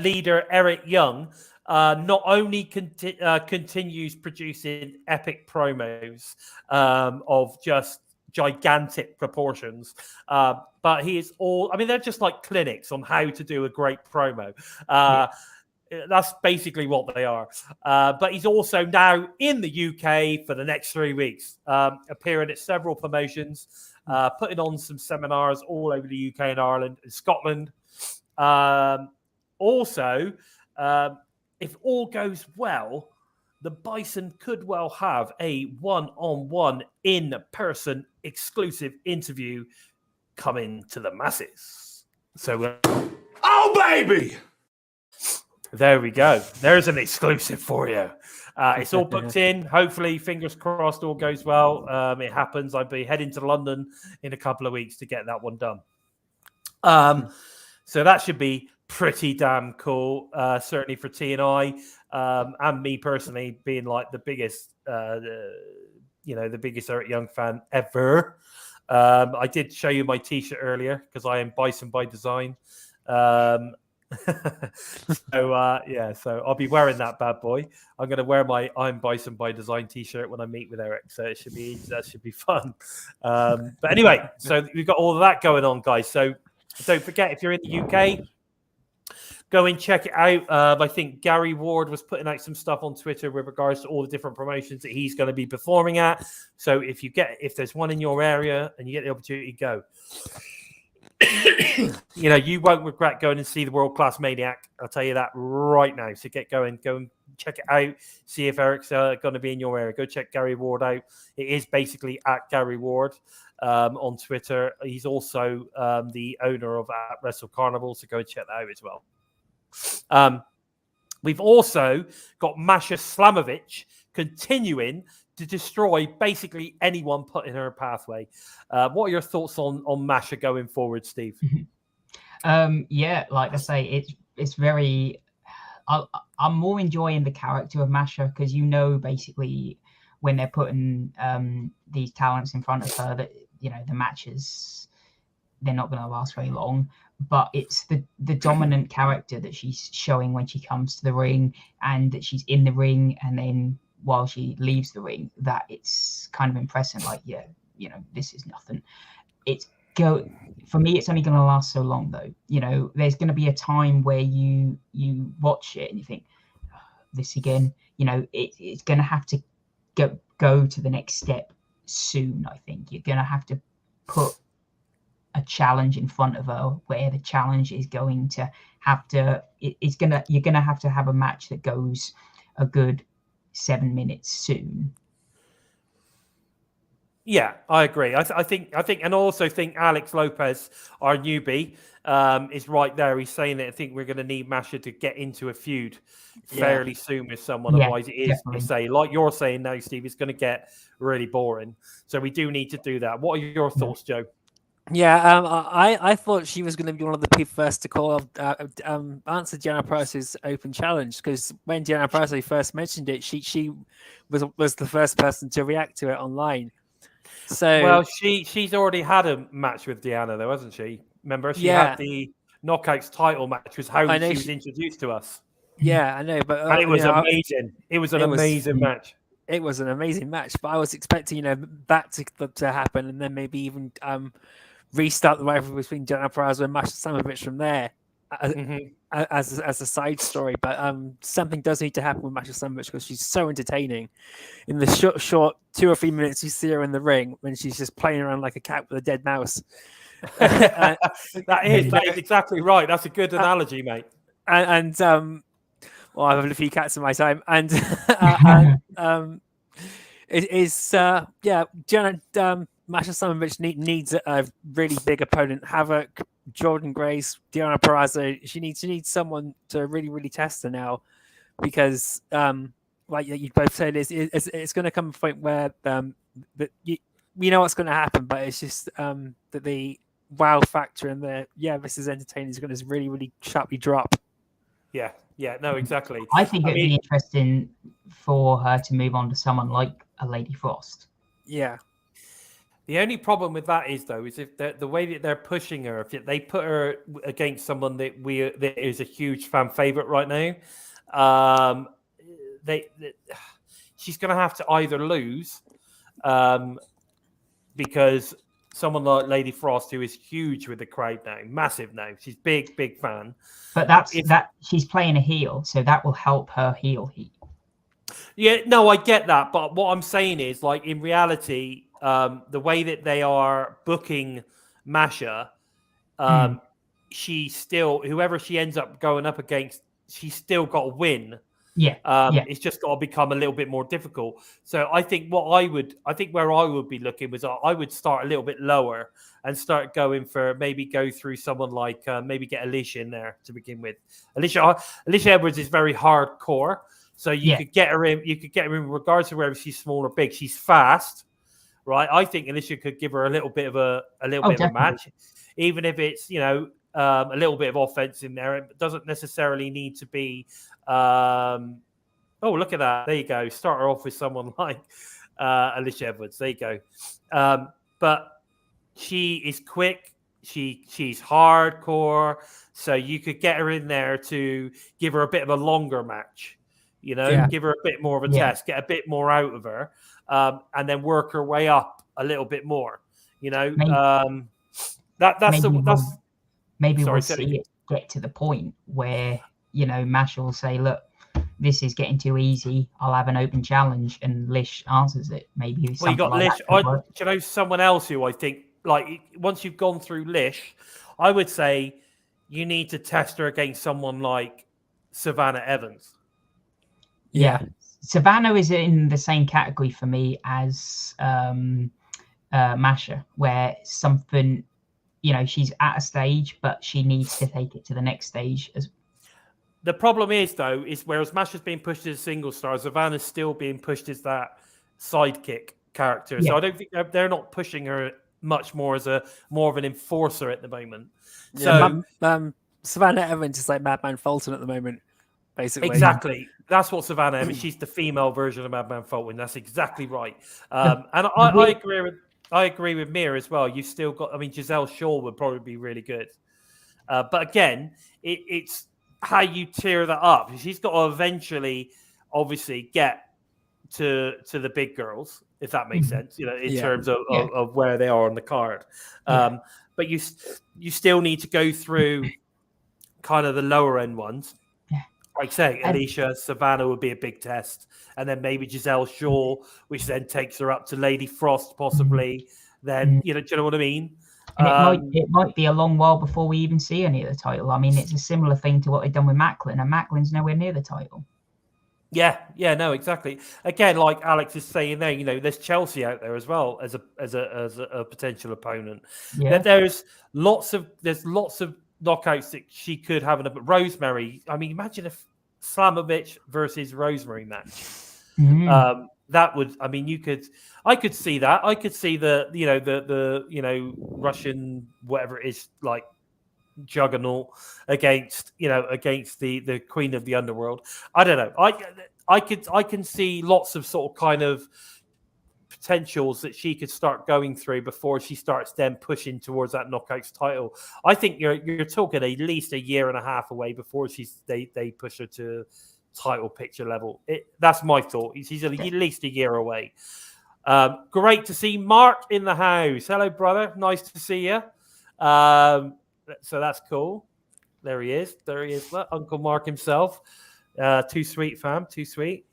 leader Eric Young not only continues producing epic promos of just gigantic proportions, but he is they're just like clinics on how to do a great promo. That's basically what they are. But he's also now in the UK for the next 3 weeks, appearing at several promotions, putting on some seminars all over the UK and Ireland and Scotland. Also, if all goes well, the Bison could well have a one-on-one in-person exclusive interview coming to the masses. So, Oh, baby! there we go. There's an exclusive for you. It's all booked in. Hopefully, fingers crossed, all goes well. It happens. I'll be heading to London in a couple of weeks to get that one done. So that should be pretty damn cool, certainly for TNI, and me personally being like the biggest, the biggest Eric Young fan ever. I did show you my T-shirt earlier because I am Bison by design. So I'll be wearing that bad boy. I'm going to wear my I'm Bison by design T-shirt when I meet with Eric. So that should be fun. But anyway, so we've got all of that going on, guys. So don't forget, if you're in the UK, go and check it out. I think Gary Ward was putting out some stuff on Twitter with regards to all the different promotions that he's going to be performing at. So if there's one in your area and you get the opportunity, go. You won't regret going and see the World Class Maniac. I'll tell you that right now. So go and check it out. See if Eric's going to be in your area. Go check Gary Ward out. It is basically at Gary Ward on Twitter. He's also the owner of at Wrestle Carnival. So go and check that out as well. We've also got Masha Slamovich continuing to destroy basically anyone put in her pathway. What are your thoughts on Masha going forward, Steve? Like I say, it's very. I'm more enjoying the character of Masha because basically when they're putting these talents in front of her that the matches they're not going to last very long. But it's the dominant character that she's showing when she comes to the ring, and that she's in the ring, and then while she leaves the ring, that it's kind of impressing. Like, this is nothing. For me, it's only going to last so long, though. There's going to be a time where you watch it and you think, oh, this again. It's going to have to go to the next step soon. I think you're going to have to put a challenge in front of her where the challenge is going to have to. You're going to have a match that goes a good 7 minutes soon. Yeah, I agree. I think, and also think Alex Lopez, our newbie, is right there. He's saying that I think we're going to need Masha to get into a feud fairly soon with someone. Otherwise, it is to say, like you're saying now, Steve, it's going to get really boring. So we do need to do that. What are your thoughts, Joe? Yeah, I thought she was going to be one of the people first to call answer Deanna Price's open challenge, because when Deanna Price first mentioned it, she was the first person to react to it online. So she's already had a match with Deanna, though, hasn't she? Remember, she had the Knockouts title match, was how she was introduced to us. Yeah, I know, but and it was amazing. It was an amazing match. It was an amazing match, but I was expecting that to happen, and then maybe even restart the rivalry between Diana Peraza and Masha Slamovich from there as a side story. But something does need to happen with Masha Slamovich because she's so entertaining. In the short 2 or 3 minutes you see her in the ring when she's just playing around like a cat with a dead mouse. That is exactly right. That's a good analogy, mate. And well, I've had a few cats in my time, and it is Masha Slamovich needs a really big opponent. Havoc, Jordan Grace, Diana Peraza. She needs someone to really test her now, because like you both said, it's going to come a point where you know what's going to happen, but it's just that the wow factor and this is entertaining is going to really sharply drop. Yeah, no, exactly. I think it'd be interesting for her to move on to someone like a Lady Frost. Yeah. The only problem with that is, though, is if the way that they're pushing her, if they put her against someone that is a huge fan favorite right now, she's going to have to either lose, because someone like Lady Frost, who is huge with the crowd now, massive now, she's big fan. But she's playing a heel, so that will help her heel heat. Yeah, no, I get that, but what I'm saying is, like, in reality, the way that they are booking Masha, she still, whoever she ends up going up against, she's still got to win. Yeah. It's just got to become a little bit more difficult. So I think where I would be looking was I would start a little bit lower and start going for, maybe go through someone like maybe get Alicia in there to begin with. Alicia Edwards is very hardcore, so you could get her in. You could get her in regardless of whether she's small or big. She's fast, right? I think Alicia could give her a little bit of a match, even if it's a little bit of offense in there. It doesn't necessarily need to be. Oh, look at that! There you go. Start her off with someone like Alicia Edwards. There you go. But she is quick. She's hardcore. So you could get her in there to give her a bit of a longer match. Give her a bit more of a test, get a bit more out of her, and then work her way up a little bit more. Maybe we'll see it get to the point where Masha will say, look, this is getting too easy, I'll have an open challenge, and Lish answers it. Maybe you got Lish. Someone else who I think, like, once you've gone through Lish, I would say you need to test her against someone like Savannah Evans. Yeah. Savannah is in the same category for me as Masha, where something, she's at a stage, but she needs to take it to the next stage. The problem is, though, whereas Masha's being pushed as a single star, Savannah's still being pushed as that sidekick character. Yeah. So I don't think they're not pushing her much more as more of an enforcer at the moment. Yeah, so Savannah Evans is like Madman Fulton at the moment, basically. Exactly. That's what Savannah Evans. She's the female version of Madman Fulton. That's exactly right. And I agree with Mia as well. You've still got, Giselle Shaw would probably be really good. But again, it's how you tier that up. She's got to eventually, obviously, get to the big girls, if that makes sense, in terms of where they are on the card. But you still need to go through kind of the lower end ones. Like say, Alicia, Savannah would be a big test. And then maybe Giselle Shaw, which then takes her up to Lady Frost, possibly. Then, do you know what I mean? And it might be a long while before we even see any of the title. It's a similar thing to what they've done with Macklin, and Macklin's nowhere near the title. Yeah, no, exactly. Again, like Alex is saying there, there's Chelsea out there as well as a potential opponent. Yeah. There's lots of knockouts that she could have. Rosemary, imagine if Slamovich versus Rosemary match. That would, I could see that. I could see the Russian, whatever it is, like juggernaut against the Queen of the Underworld. I don't know. I can see lots of sort of kind of potentials that she could start going through before she starts then pushing towards that knockouts title. I think you're talking at least a year and a half away before they push her to title picture level. That's my thought. She's at least a year away. Great to see Mark in the house. Hello, brother. Nice to see you. So that's cool. There he is. Look, Uncle Mark himself. Too sweet, fam. Too sweet.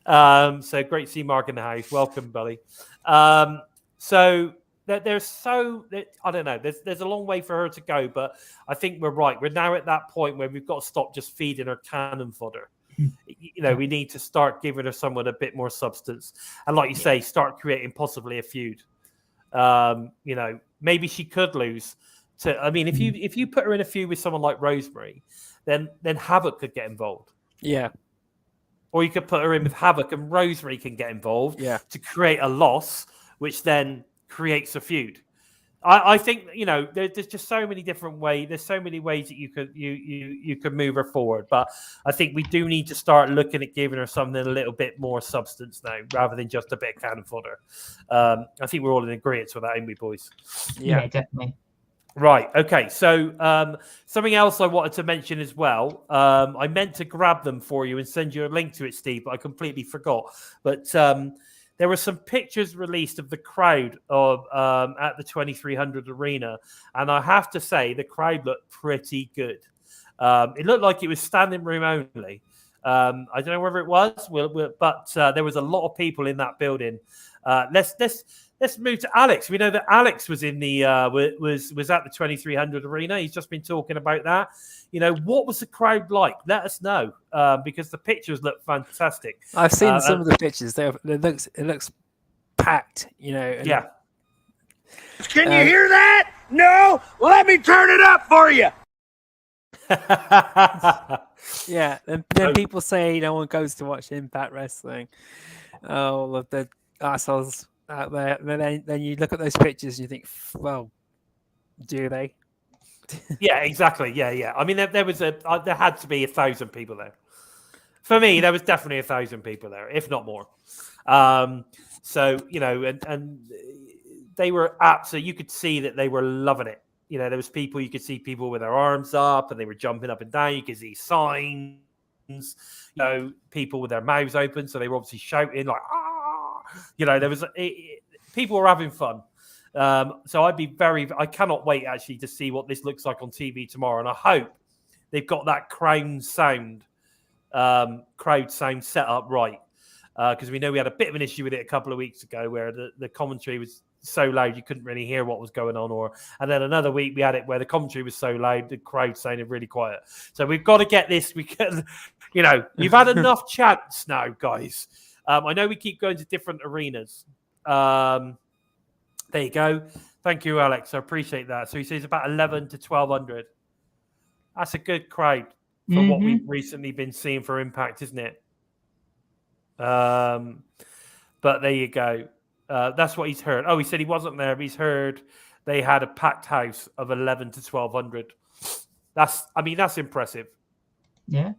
So great to see Mark in the house. Welcome, buddy. So I don't know. There's a long way for her to go, but I think we're right. We're now at that point where we've got to stop just feeding her cannon fodder. We need to start giving her someone a bit more substance, and like you say, start creating possibly a feud. Maybe she could lose. If you put her in a feud with someone like Rosemary, then Havoc could get involved. Yeah. Or you could put her in with Havoc and Rosemary can get involved to create a loss, which then creates a feud. I think there's just so many different ways. There's so many ways that you could move her forward. But I think we do need to start looking at giving her something a little bit more substance now, rather than just a bit of cannon fodder. I think we're all in agreement with that, ain't we, boys? Yeah, definitely. Right. Okay. So something else I wanted to mention as well. I meant to grab them for you and send you a link to it, Steve, but I completely forgot. But there were some pictures released of the crowd of at the 2300 Arena, and I have to say the crowd looked pretty good. It looked like it was standing room only. I don't know whether it was, but there was a lot of people in that building. Let's move to Alex. We know that Alex was in the was at the 2300 Arena. He's just been talking about that. What was the crowd like? Let us know because the pictures look fantastic. I've seen some of the pictures. It looks packed. Yeah. Can you hear that? No? Let me turn it up for you. Yeah. And then people say no one goes to watch Impact Wrestling. Oh, the assholes out there. And then you look at those pictures and you think, well, do they? Yeah, exactly. Yeah. I mean, there had to be 1,000 people there. For me, there was definitely 1,000 people there, if not more. So and they were absolutely. You could see that they were loving it. There was people. You could see people with their arms up, and they were jumping up and down. You could see signs. People with their mouths open, so they were obviously shouting like, "Ah!" There was people were having fun. So I cannot wait actually to see what this looks like on TV tomorrow. And I hope they've got that crowd sound set up right. Because we know we had a bit of an issue with it a couple of weeks ago where the commentary was so loud you couldn't really hear what was going on. And then another week we had it where the commentary was so loud the crowd sounded really quiet. So we've got to get this. You've had enough chance now, guys. I know we keep going to different arenas. There you go. Thank you, Alex. I appreciate that. So he says about 11 to 1,200. That's a good crowd for what we've recently been seeing for Impact, isn't it? But there you go. That's what he's heard. Oh, he said he wasn't there, but he's heard they had a packed house of 11 to 1,200. That's impressive. Yeah.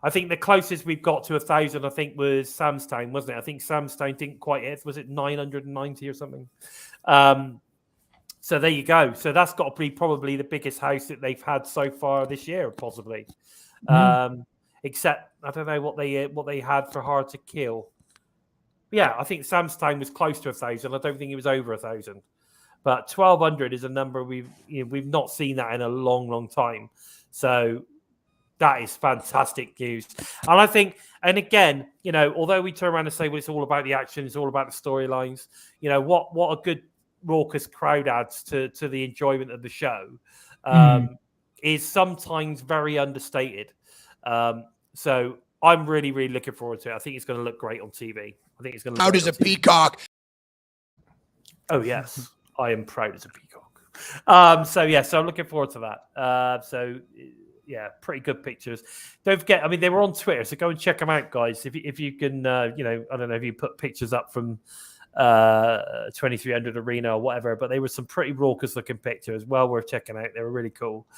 I think the closest we've got to 1,000, I think, was Samstown, wasn't it? I think Samstown didn't quite hit. Was it 990 or something? So there you go. So that's got to be probably the biggest house that they've had so far this year, possibly. Except I don't know what they had for Hard to Kill. But yeah, I think Samstown was close to 1,000. I don't think it was over 1,000. But 1,200 is a number we've not seen that in a long, long time. So that is fantastic news. And I think, and again, although we turn around and say, well, it's all about the action, it's all about the storylines, what a good raucous crowd adds to the enjoyment of the show is sometimes very understated. So I'm really, really looking forward to it. I think it's going to look great on TV. I think it's going to look Proud as a peacock. Oh, yes. I am proud as a peacock. So I'm looking forward to that. Yeah, pretty good pictures. Don't forget, they were on Twitter, so go and check them out, guys. If you can, I don't know if you put pictures up from 2300 Arena or whatever, but they were some pretty raucous looking pictures. Well worth checking out. They were really cool.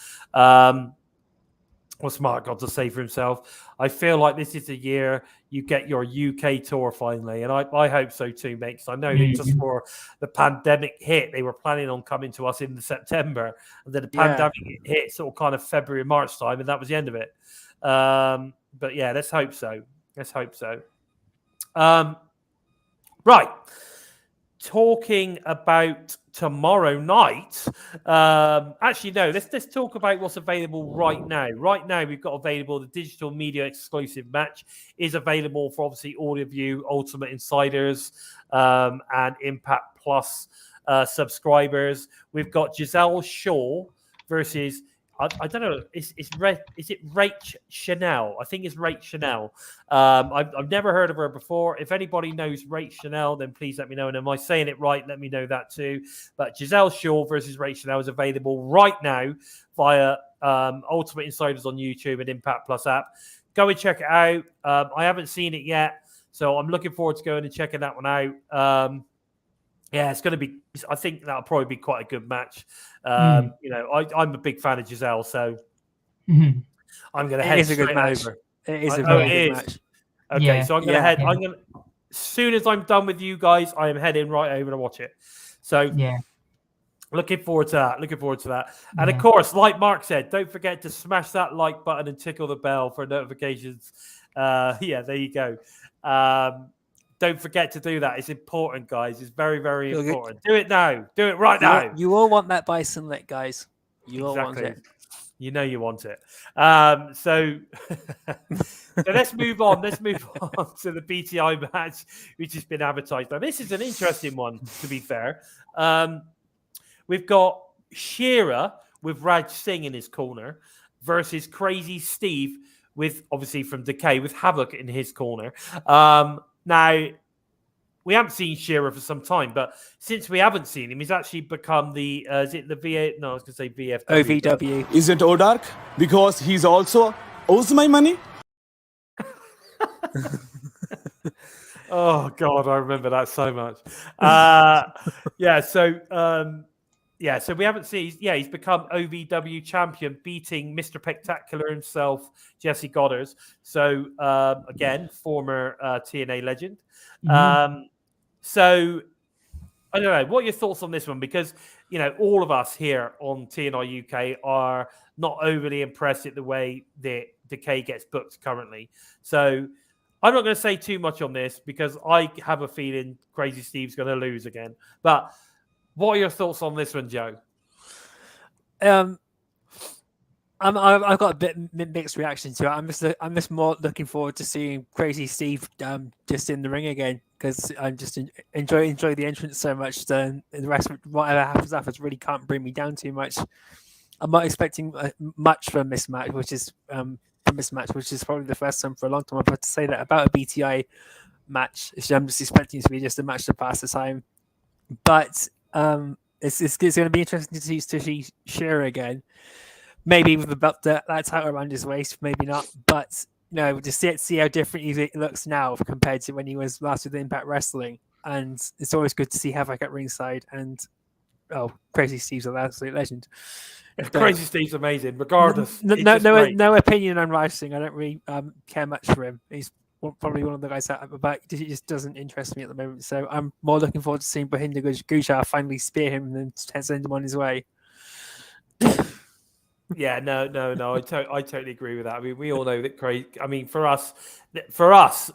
What's Mark got to say for himself? I feel like this is the year you get your UK tour finally, and I hope so too, mate. Because I know that just before the pandemic hit, they were planning on coming to us in September, and then the pandemic hit sort of kind of February, March time, and that was the end of it. But yeah, let's hope so. Right. talking about tomorrow night. Actually, no, let's talk about what's available right now. Right now, we've got available the digital media exclusive match is available for obviously all of you Ultimate Insiders and Impact Plus subscribers. We've got Giselle Shaw versus I don't know. Is it Rach Chanel? I think it's Rach Chanel. I've never heard of her before. If anybody knows Rach Chanel, then please let me know. And am I saying it right? Let me know that too. But Giselle Shaw versus Rach Chanel is available right now via Ultimate Insiders on YouTube and Impact Plus app. Go and check it out. I haven't seen it yet, so I'm looking forward to going and checking that one out. Yeah, it's going to be. I think that'll probably be quite a good match. You know, I'm a big fan of Giselle, so I'm going to head straight over. It is a very good match. Okay, Yeah, so I'm going to head. I'm going. As soon as I'm done with you guys, I am heading right over to watch it. So looking forward to that. And of course, like Mark said, don't forget to smash that like button and tickle the bell for notifications. Yeah, there you go. Don't forget to do that. It's important, guys. It's very, very important. Do it now. Do it right now. You all want that Bison lick, guys. You all want it. You know you want it. So let's move on. Let's move on to the BTI match, which has been advertised. Now, this is an interesting one, to be fair. We've got Shearer with Raj Singh in his corner versus Crazy Steve with, obviously, from Decay with Havoc in his corner. Now, we haven't seen Shearer for some time, but since we haven't seen him, he's actually become the, is it the VA? No, I was going to say VFW. OVW. Is it Odark? Because he's also owes my money? Oh, God, I remember that so much. So we haven't seen, he's become OVW champion, beating Mr. Spectacular himself, Jesse Goddard. So, again, former TNA legend. So, I don't know, what are your thoughts on this one? Because, you know, all of us here on TNI UK are not overly impressed at the way that Decay gets booked currently. So, I'm not going to say too much on this because I have a feeling Crazy Steve's going to lose again. But what are your thoughts on this one, Joe? I've got a bit mixed reaction to it. I'm just more looking forward to seeing Crazy Steve just in the ring again because I'm just enjoy the entrance so much. The rest of whatever happens afterwards really can't bring me down too much. I'm not expecting much from this match, which is probably the first time for a long time I've had to say that about a BTI match. I'm just expecting it to be just a match to pass the time. But it's going to be interesting to see Shearer again. Maybe with the belt that title around his waist, maybe not. But to see how different he looks now compared to when he was last with Impact Wrestling. And it's always good to see Havoc at ringside. And Crazy Steve's an absolute legend. Crazy Steve's amazing, regardless. No opinion on wrestling. I don't really care much for him. He's probably one of the guys that he just doesn't interest me at the moment. So I'm more looking forward to seeing Bahinder Gujar finally spear him and then send him on his way. Yeah, no. I totally agree with that. I mean, we all know that crazy. I mean, for us,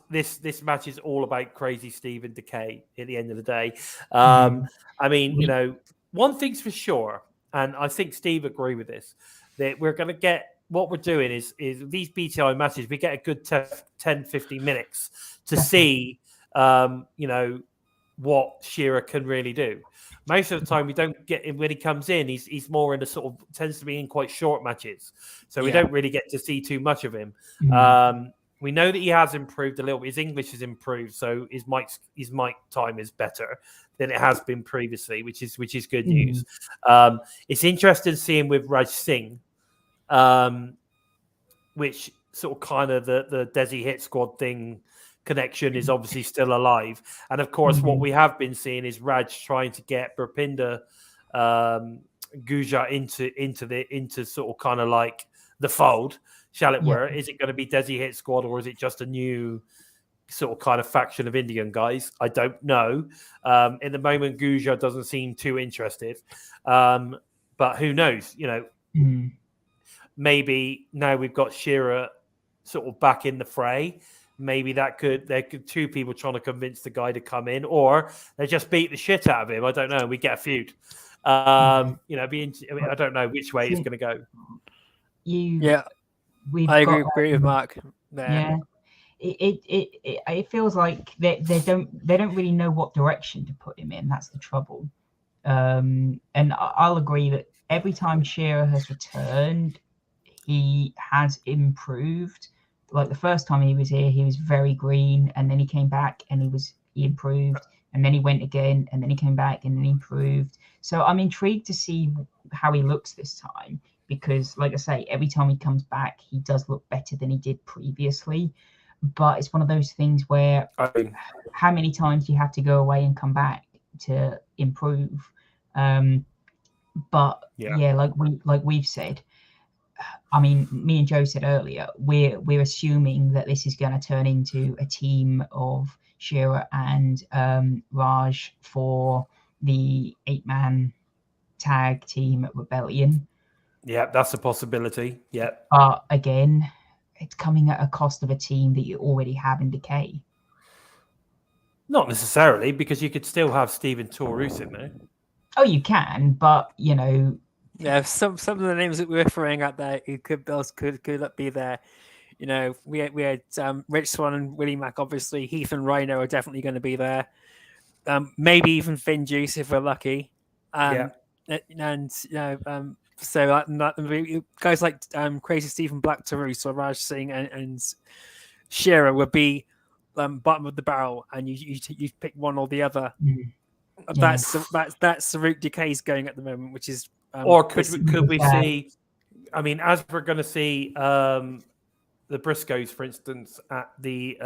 this match is all about Crazy Steve and Decay. At the end of the day, I mean, one thing's for sure, and I think Steve agree with this, that we're going to get. What we're doing is these BTI matches, we get a good 10, 15 minutes to see, what Shearer can really do. Most of the time, we don't get him when he comes in. He's more in the sort of tends to be in quite short matches, so we don't really get to see too much of him. We know that he has improved a little bit. His English has improved, so his mic time is better than it has been previously, which is good news. It's interesting seeing with Raj Singh, which sort of kind of the Desi Hit Squad thing. Connection is obviously still alive, and of course, what we have been seeing is Raj trying to get Burpinder Gujar into sort of kind of like the fold, shall it were? Is it going to be Desi Hit Squad or is it just a new sort of kind of faction of Indian guys? I don't know. In the moment, Gujar doesn't seem too interested, but who knows? Maybe now we've got Shearer sort of back in the fray. maybe there could two people trying to convince the guy to come in, or they just beat the shit out of him. I don't know. We get a feud. I don't know which way it's going to go. I agree with Mark there. Yeah, it feels like they don't really know what direction to put him in. That's the trouble. And I'll agree that every time Shearer has returned, he has improved. Like the first time he was here, he was very green, and then he came back and he improved, and then he went again, and then he came back and then he improved. So I'm intrigued to see how he looks this time, because like I say, every time he comes back, he does look better than he did previously. But it's one of those things where how many times do you have to go away and come back to improve? But like we've said, I mean, me and Joe said earlier, we're assuming that this is going to turn into a team of Shearer and Raj for the 8-man tag team at Rebellion. Yeah, that's a possibility. Yeah. But again, it's coming at a cost of a team that you already have in Decay. Not necessarily, because you could still have Stephen Taurus in there. Oh, you can, but yeah, some of the names that we were throwing out there, it could be there. We had Rich Swann and Willie Mack. Obviously, Heath and Rhino are definitely going to be there. Maybe even Finn Juice if we're lucky. So guys like Crazy Stephen Black, Taurus, or Raj Singh and Shearer would be bottom of the barrel, and you pick one or the other. That's the route Decay's going at the moment, which is. Or could we see? I mean, as we're going to see the Briscoes, for instance, at the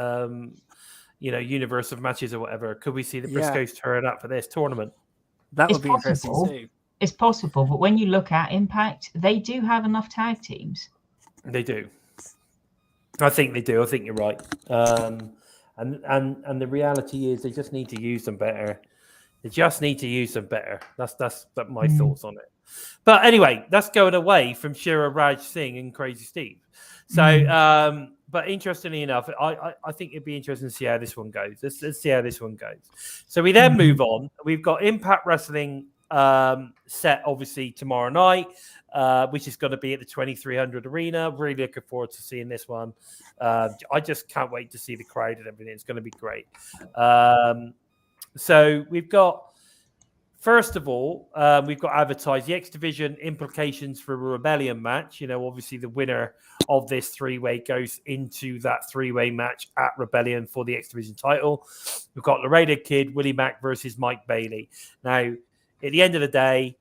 Universe of Matches or whatever, could we see the Briscoes turn up for this tournament? That would be interesting too. It's possible, but when you look at Impact, they do have enough tag teams. They do. I think they do. I think you're right. And the reality is, they just need to use them better. They just need to use them better. That's my thoughts on it. But anyway, that's going away from Shearer, Raj Singh, and Crazy Steve. So, but interestingly enough, I think it'd be interesting to see how this one goes. Let's see how this one goes. So we then move on. We've got Impact Wrestling set obviously tomorrow night, which is going to be at the 2300 Arena. Really looking forward to seeing this one. I just can't wait to see the crowd and everything. It's going to be great. So we've got, first of all, we've got advertised the X Division implications for a Rebellion match. Obviously the winner of this three-way goes into that three-way match at Rebellion for the X Division title. We've got Laredo Kid, Willie Mack versus Mike Bailey. Now, at the end of the day,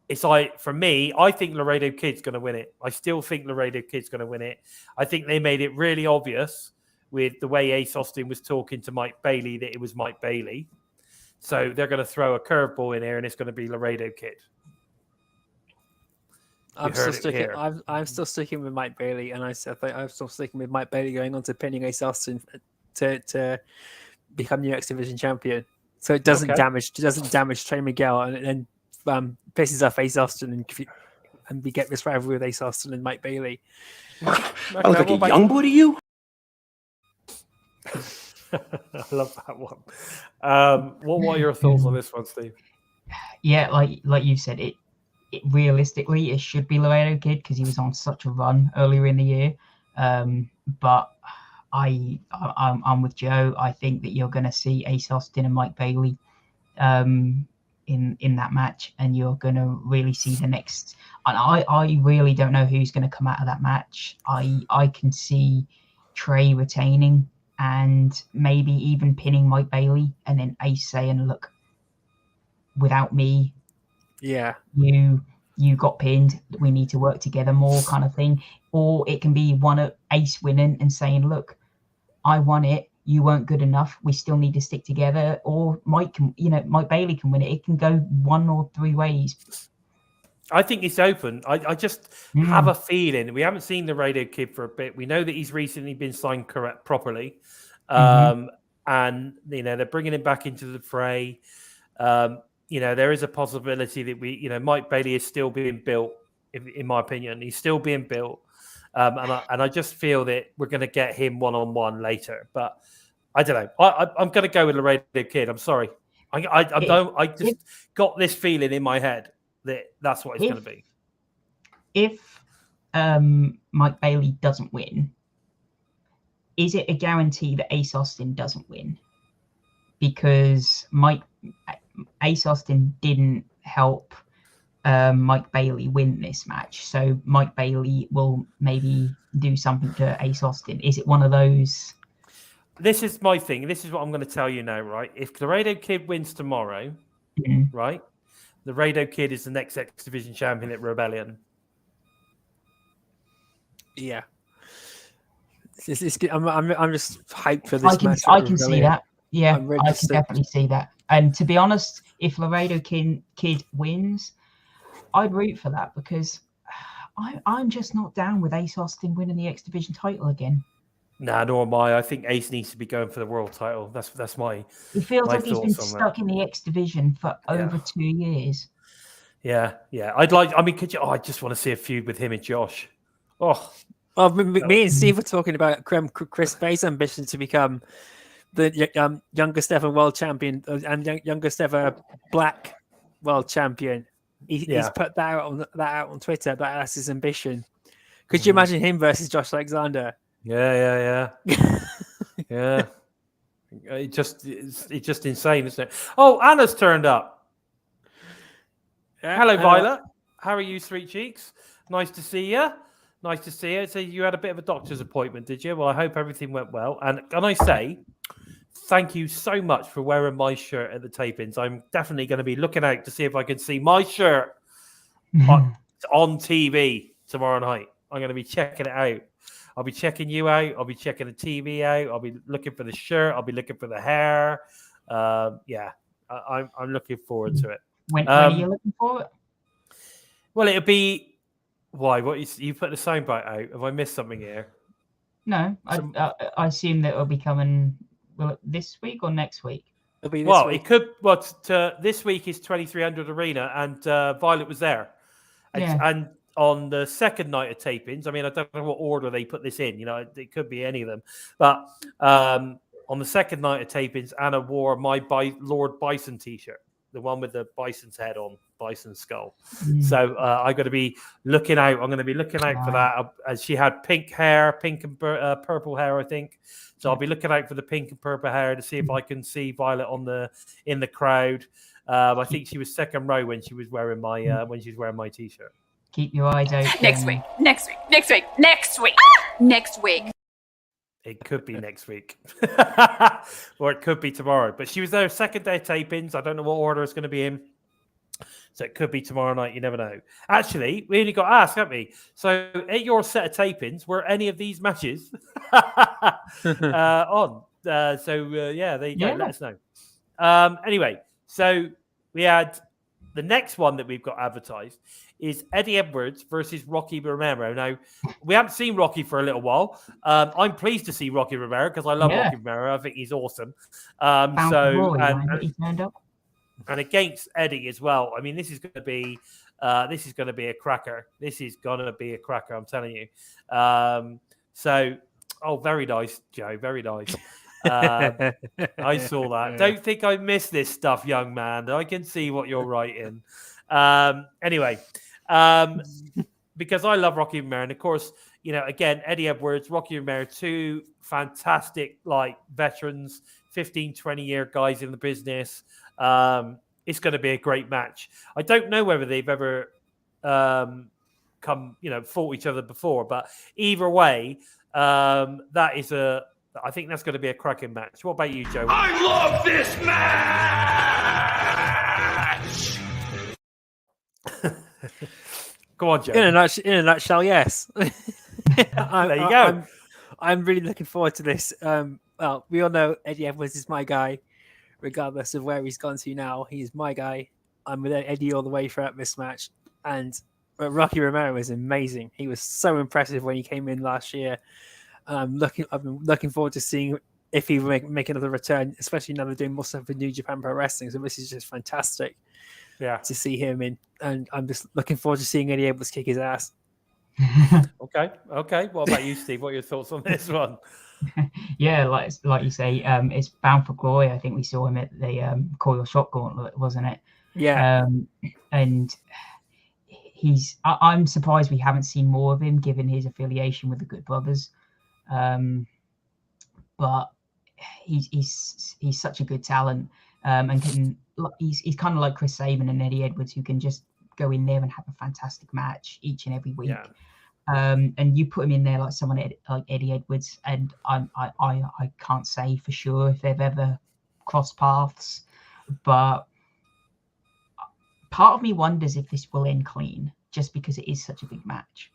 it's like, for me, I think Laredo Kid's going to win it. I still think Laredo Kid's going to win it. I think they made it really obvious with the way Ace Austin was talking to Mike Bailey that it was Mike Bailey. So they're going to throw a curveball in here, and it's going to be Laredo Kid. I'm still sticking with Mike Bailey, and I'm still sticking with Mike Bailey going on to pinning Ace Austin to become the X Division champion. So it doesn't damage Trey Miguel and pisses off Ace Austin, and we get this rivalry with Ace Austin and Mike Bailey. I look like a young boy to you. I love that one. What are your thoughts on this one, Steve? Yeah, like you said, it realistically it should be Laredo Kid because he was on such a run earlier in the year. But I'm with Joe. I think that you're going to see Ace Austin and Mike Bailey in that match, and you're going to really see the next. And I really don't know who's going to come out of that match. I can see Trey retaining and maybe even pinning Mike Bailey, and then Ace saying, "Look, without me, you got pinned. We need to work together more," kind of thing. Or it can be one of Ace winning and saying, "Look, I won it. You weren't good enough. We still need to stick together." Or Mike Bailey can win it. It can go one or three ways. I think it's open. I just have a feeling. We haven't seen the Radio Kid for a bit. We know that he's recently been signed properly. And, they're bringing him back into the fray. There is a possibility that Mike Bailey is still being built, in my opinion. He's still being built. And I just feel that we're going to get him one-on-one later. But I don't know. I'm going to go with Laredo Kid. I'm sorry. I just got this feeling in my head that that's what it's going to be. If Mike Bailey doesn't win, is it a guarantee that Ace Austin doesn't win? Because Ace Austin didn't help Mike Bailey win this match, so Mike Bailey will maybe do something to Ace Austin. Is it one of those? This is my thing. This is what I'm going to tell you now, right? If Laredo Kid wins tomorrow, right, Laredo Kid is the next X Division champion at Rebellion. Yeah. I'm just hyped for this match. I can see that. Yeah, really I can definitely see that. And to be honest, if Laredo Kid wins, I'd root for that, because I'm just not down with Ace Austin winning the X Division title again. Nah, nor am I. I think Ace needs to be going for the world title. That's my. It feels like he's been stuck in the X Division for over 2 years. Yeah. I mean, could you? Oh, I just want to see a feud with him and Josh. Oh. Well, me and Steve were talking about Chris Bay's ambition to become the youngest ever world champion and youngest ever black world champion. He's put that out on Twitter. That's his ambition. Could you imagine him versus Josh Alexander? Yeah. Yeah. It's just insane, isn't it? Oh, Anna's turned up. Hello, Violet. How are you, sweet cheeks? Nice to see you. Nice to see you. So you had a bit of a doctor's appointment, did you? Well, I hope everything went well. And can I say, thank you so much for wearing my shirt at the tapings. I'm definitely going to be looking out to see if I can see my shirt on TV tomorrow night. I'm going to be checking it out. I'll be checking you out. I'll be checking the TV out. I'll be looking for the shirt. I'll be looking for the hair. I'm looking forward to it. When are you looking for it? Well, it'll be. Why? What you put the soundbite out? Have I missed something here? No, I assume that it'll be coming. Will it this week or next week? It'll be this week. It could. This week is 2300 Arena, and Violet was there, and on the second night of tapings. I mean, I don't know what order they put this in. You know, it could be any of them, but on the second night of tapings, Anna wore my Lord Bison T-shirt, the one with the Bison's head on. Bison skull. So I'm going to be looking out. I'm going to be looking out for that. As she had pink hair, pink and purple hair, I think. So I'll be looking out for the pink and purple hair to see if I can see Violet in the crowd. I think she was second row when she was wearing my T-shirt. Keep your eyes open. Next week. It could be next week, or it could be tomorrow. But she was there second day tapings. I don't know what order it's going to be in. So it could be tomorrow night. You never know. Actually, we only got asked, haven't we? So at your set of tapings, were any of these matches on? There you go. Let us know. Anyway, so we had the next one that we've got advertised is Eddie Edwards versus Rocky Romero. Now, we haven't seen Rocky for a little while. I'm pleased to see Rocky Romero because I love Rocky Romero. I think he's awesome. And against Eddie as well. I mean, this is going to be a cracker. This is going to be a cracker. I'm telling you. Very nice, Joe. Very nice. I saw that. Don't think I missed this stuff, young man. I can see what you're writing. Anyway, because I love Rocky Romero, and of course, you know, again, Eddie Edwards, Rocky Romero, two fantastic veterans, 15, 20-year guys in the business. It's going to be a great match. I don't know whether they've ever fought each other before, but either way, I think that's going to be a cracking match. What about you, Joe? I love this match! Go on, Joe. In a nutshell, yes. There you go. I'm really looking forward to this. Well, we all know Eddie Edwards is my guy, regardless of where he's gone to now. He's my guy. I'm with Eddie all the way throughout this match. And Rocky Romero is amazing. He was so impressive when he came in last year. I've been looking forward to seeing if he will make another return, especially now they're doing more stuff with New Japan Pro Wrestling. So this is just fantastic to see him in. And I'm just looking forward to seeing Eddie Edwards kick his ass. Okay. What about you, Steve? What are your thoughts on this one? Yeah, like you say, it's bound for glory. I think we saw him at the Coil Shot Gauntlet, wasn't it? Yeah. And I'm surprised we haven't seen more of him, given his affiliation with the Good Brothers. But he's such a good talent, and he's kind of like Chris Sabin and Eddie Edwards, who can just go in there and have a fantastic match each and every week. Yeah. And you put him in there like someone like Eddie Edwards, and I can't say for sure if they've ever crossed paths, but part of me wonders if this will end clean, just because it is such a big match.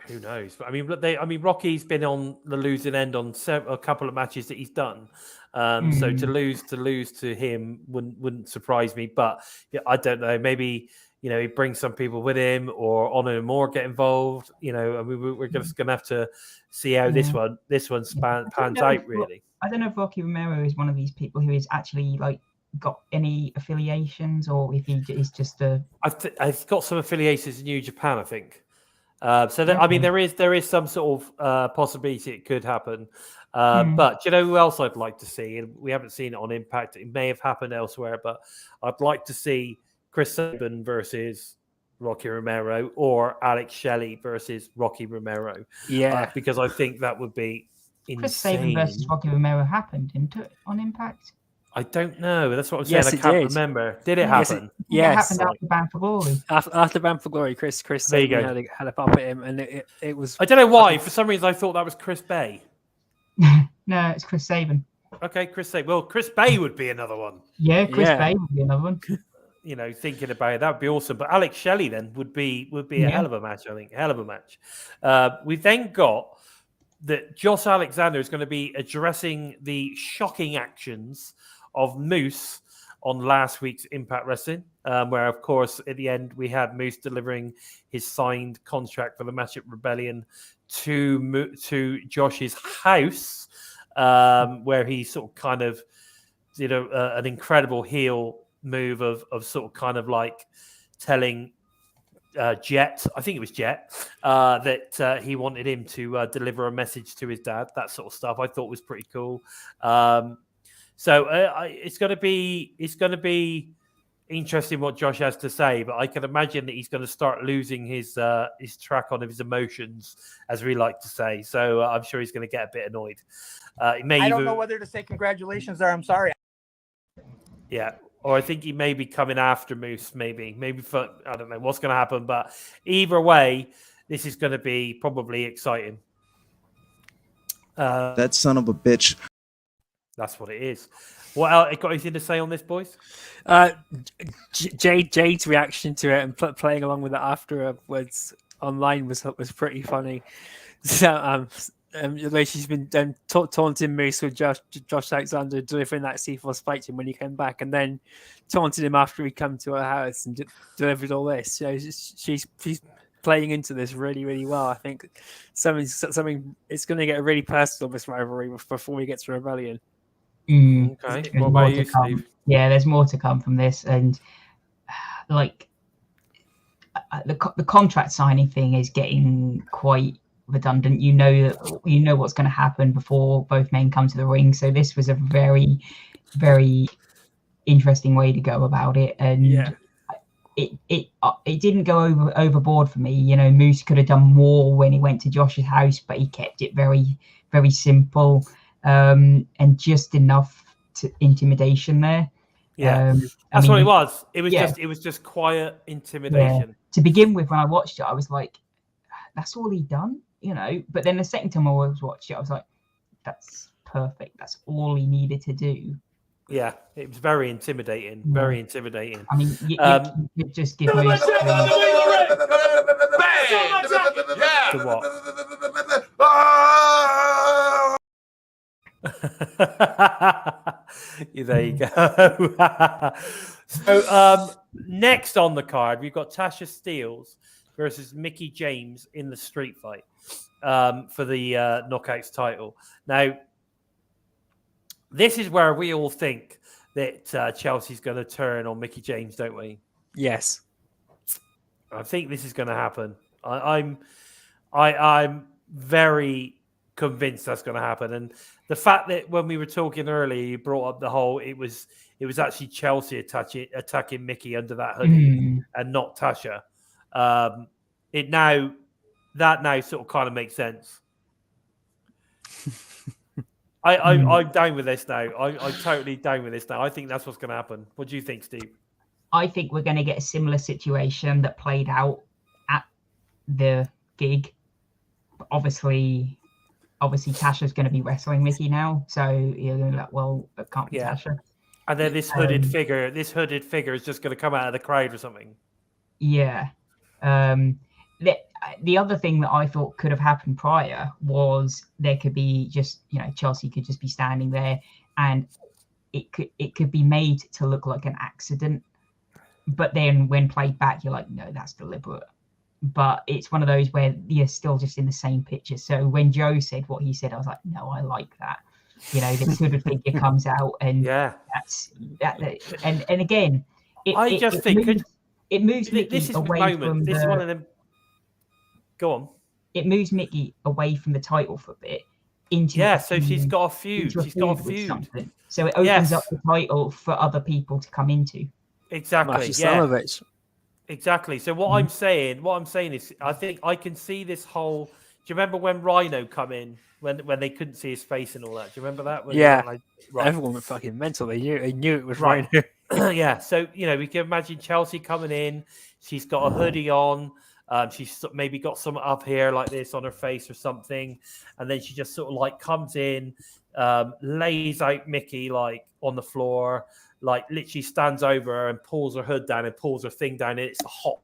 Who knows? But I mean, Rocky's been on the losing end on a couple of matches that he's done. So to lose to him wouldn't surprise me. But yeah, I don't know. Maybe he brings some people with him, or Honor and Moore get involved. I mean, we're just gonna have to see how this one pans out. Really, I don't know if Rocky Romero is one of these people who is actually like got any affiliations, or if he is just a. I've got some affiliations in New Japan, I think. I mean, there is some sort of possibility it could happen. But do you know who else I'd like to see? And we haven't seen it on Impact. It may have happened elsewhere, but I'd like to see Chris Sabin versus Rocky Romero, or Alex Shelley versus Rocky Romero. Yeah, because I think that would be insane. Chris Sabin versus Rocky Romero happened, didn't it, on Impact? I don't know. That's what I'm saying. Yes, I can't remember. Did it happen? Yes, it happened after Bound for Glory. After Bound for Glory, Chris Sabin had a pop at him, and it was. I don't know why. For some reason, I thought that was Chris Bay. No, it's Chris Sabin. Okay, Chris Sabin. Well, Chris Bay would be another one. Yeah, Chris Bay would be another one. Thinking about it, that would be awesome. But Alex Shelley then would be a hell of a match. I think hell of a match. We've then got that Josh Alexander is going to be addressing the shocking actions of Moose on last week's Impact Wrestling, where, of course, at the end, we had Moose delivering his signed contract for the match at Rebellion to Josh's house, where he sort of kind of did an incredible heel move of sort of kind of like telling Jet, I think it was Jet, that he wanted him to deliver a message to his dad. That sort of stuff I thought was pretty cool. So it's going to be interesting what Josh has to say, but I can imagine that he's going to start losing his track on his emotions, as we like to say. So I'm sure he's going to get a bit annoyed. I don't know whether to say congratulations or I'm sorry. Yeah, or I think he may be coming after Moose. Maybe for, I don't know what's going to happen, but either way, this is going to be probably exciting. That son of a bitch. That's what it is. What else? Got anything to say on this, boys? Jade's reaction to it and playing along with it afterwards online was pretty funny. So the way she's been taunting Moose with Josh Alexander delivering that C4 spike to him when he came back, and then taunting him after he come to her house and delivered all this. So she's playing into this really, really well. I think something it's going to get really personal, this rivalry, before we get to Rebellion. Okay. What about you, Steve? Yeah, there's more to come from this, and like the contract signing thing is getting quite redundant. You know what's going to happen before both men come to the ring. So this was a very, very interesting way to go about it, and it didn't go overboard for me. Moose could have done more when he went to Josh's house, but he kept it very, very simple. And just enough intimidation there. Yeah, that's what it was. It was just quiet intimidation. Yeah. To begin with, when I watched it, I was like, "That's all he done," But then the second time I watched it, I was like, "That's perfect. That's all he needed to do." Yeah, it was very intimidating. Yeah. Very intimidating. I mean, you just give me. To what? There you go. So next on the card, we've got Tasha Steelz versus Mickie James in the street fight for the Knockouts title. Now, this is where we all think that Chelsea's going to turn on Mickie James, don't we? Yes. I think this is going to happen. I'm very convinced that's going to happen. And the fact that when we were talking earlier, you brought up the whole it was actually Chelsea attacking Mickey under that hoodie and not Tasha. That now sort of kind of makes sense. I'm down with this now. I'm totally down with this now. I think that's what's going to happen. What do you think, Steve? I think we're going to get a similar situation that played out at the gig. Obviously Tasha's going to be wrestling Mickey now, so you're going to be like, well, it can't be Tasha. And then this hooded figure is just going to come out of the crowd or something. Yeah. The other thing that I thought could have happened prior was there could be just, Chelsea could just be standing there, and it could be made to look like an accident. But then when played back, you're like, no, that's deliberate. But it's one of those where you're still just in the same picture. So when Joe said what he said, I was like, no, I like that. This hooded figure comes out, and that's that. And again, it moves Mickey away from this is one of them. Go on. It moves Mickey away from the title for a bit into so she's got a feud. She's got a feud. So it opens up the title for other people to come into. Exactly. Exactly. So what I'm saying is, I think I can see this whole. Do you remember when Rhino come in when they couldn't see his face and all that? Do you remember that? Everyone was fucking mental. They knew it was Rhino. Rhino. So we can imagine Chelsea coming in. She's got a hoodie on. She's maybe got some up here like this on her face or something, and then she just sort of like comes in, lays out Mickey like on the floor. Like literally stands over her and pulls her hood down and pulls her thing down, and it's a hot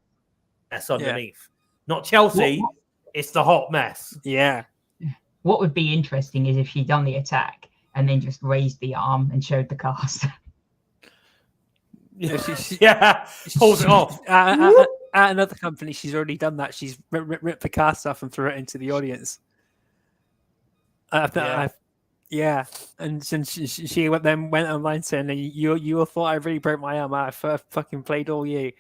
mess underneath. Not Chelsea, it's the hot mess. Yeah. What would be interesting is if she'd done the attack and then just raised the arm and showed the cast. Pulls it off. At another company, she's already done that. She's ripped the cast off and threw it into the audience. And since she then went online saying, "You all thought I really broke my arm. I fucking played all you,"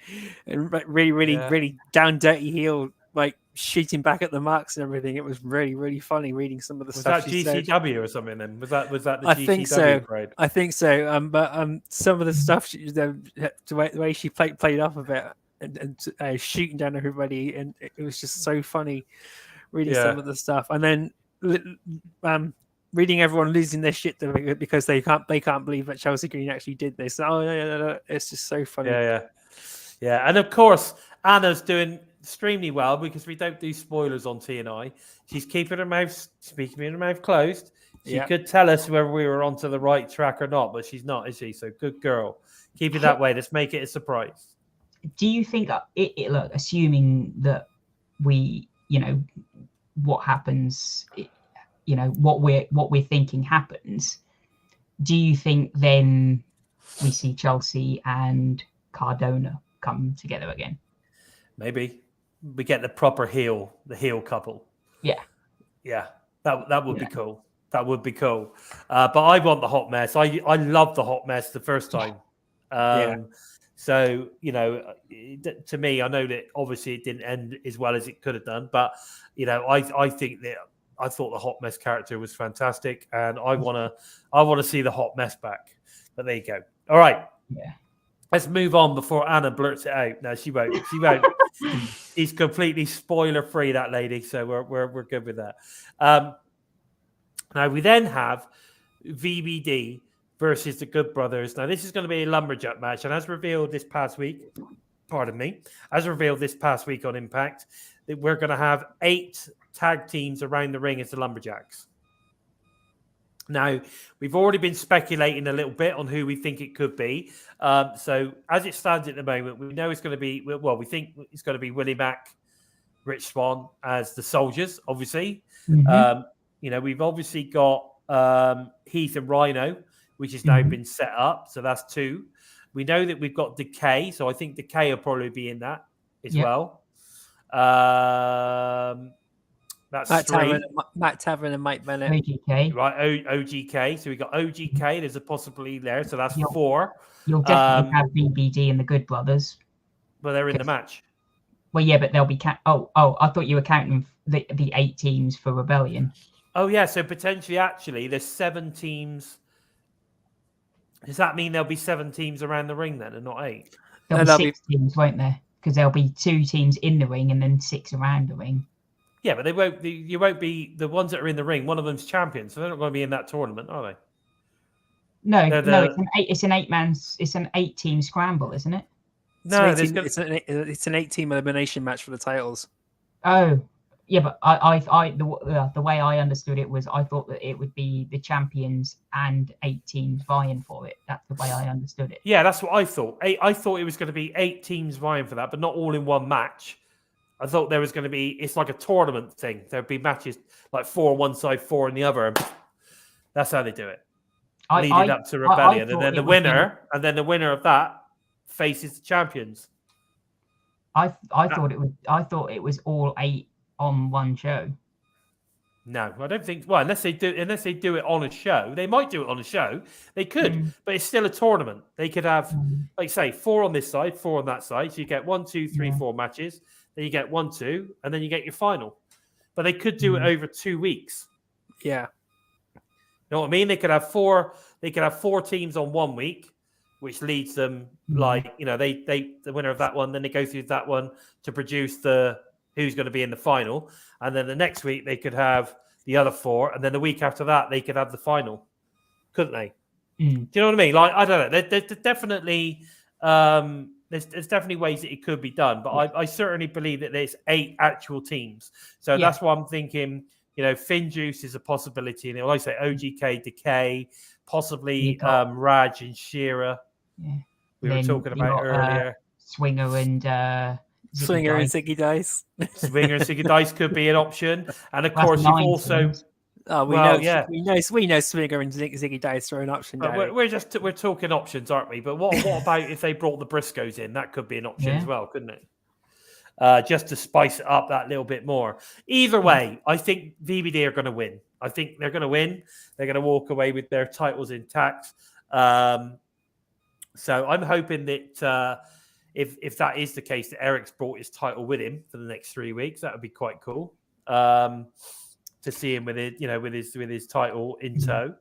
and really down dirty heel, like shooting back at the marks and everything. It was really funny reading some of the stuff. Was that GCW or something? Then was that the I GCW think so. parade? I think so. But some of the stuff, the way she played off of it and shooting down everybody, and it was just so funny reading some of the stuff, and then reading everyone losing their shit because they can't believe that Chelsea Green actually did this. Oh no, it's just so funny. Yeah. And of course, Anna's doing extremely well because we don't do spoilers on TNI. She's keeping her mouth closed. She could tell us whether we were onto the right track or not, but she's not, is she? So good girl. Keep it that way. Let's make it a surprise. Do you think look, assuming that we, what happens? What we're thinking happens, do you think then we see Chelsea and Cardona come together again? Maybe we get the proper heel couple. Yeah, that would be cool. That would be cool. But I want the hot mess. I loved the hot mess the first time. So to me, I know that obviously it didn't end as well as it could have done, but I think that. I thought the hot mess character was fantastic, and I want to see the hot mess back. But there you go. All right. Yeah. Let's move on before Anna blurts it out. No, she won't. She's completely spoiler free, that lady. So we're good with that. Now we then have VBD versus the Good Brothers. Now this is going to be a lumberjack match, and as revealed this past week on Impact, that we're going to have 8 tag teams around the ring as the Lumberjacks. Now, we've already been speculating a little bit on who we think it could be. So, as it stands at the moment, we know it's going to be, we think it's going to be Willie Mack, Rich Swann as the Soldiers, obviously. Mm-hmm. We've obviously got Heath and Rhino, which has now been set up. So, that's 2. We know that we've got Decay. So, I think Decay will probably be in that as well. That's Matt Tavern and Mike Bennett. OGK. Right, OGK. So we got OGK. There's a possibility there. So that's 4. You'll definitely have BBD and the Good Brothers. But they're in the match. Well, yeah, but they'll be oh, I thought you were counting the 8 teams for Rebellion. Oh yeah, so potentially actually there's 7 teams. Does that mean there'll be 7 teams around the ring then, and not 8? There'll be 6 teams, won't there? Because there'll be 2 teams in the ring and then 6 around the ring. Yeah, but they won't. You won't be the ones that are in the ring. One of them's champion, so they're not going to be in that tournament, are they? No, it's an 8-team scramble, isn't it? No, it's an 8-team elimination match for the titles. Oh, yeah, but the way I understood it was I thought that it would be the champions and 8 teams vying for it. That's the way I understood it. Yeah, that's what I thought. I thought it was going to be 8 teams vying for that, but not all in one match. I thought there was going to be. It's like a tournament thing. There'd be matches like 4 on one side, 4 on the other. That's how they do it. Leading up to Rebellion, and then the winner of that faces the champions. I thought it was all 8 on one show. No, I don't think. Well, unless they do it on a show, they might do it on a show. They could, but it's still a tournament. They could have, like, say, 4 on this side, 4 on that side. So you get 1, 2, 3, 4 matches. Then you get 1, 2, and then you get your final. But they could do it over 2 weeks. Yeah. You know what I mean? They could have 4. They could have 4 teams on 1 week, which leads them like, the winner of that one. Then they go through that one to produce the who's going to be in the final, and then the next week they could have the other 4, and then the week after that they could have the final, couldn't they? Do you know what I mean? Like, I don't know. There's definitely there's definitely ways that it could be done, but I certainly believe that there's 8 actual teams. So that's why I'm thinking. Finjuice is a possibility. And like I say, OGK, Decay, possibly Raj and Shearer. Yeah. We were talking about earlier. Swinger and Ziggy Dice. Swinger and Ziggy Dice could be an option. And of course, you've also. We know Swinger and Ziggy Dice are an option. We're talking options, aren't we? But what about if they brought the Briscoes in? That could be an option as well, couldn't it? Just to spice it up that little bit more. Either way, I think VBD are going to win. I think they're going to win. They're going to walk away with their titles intact. So I'm hoping that if that is the case, that Eric's brought his title with him for the next 3 weeks. That would be quite cool to see him with it, with his title in tow.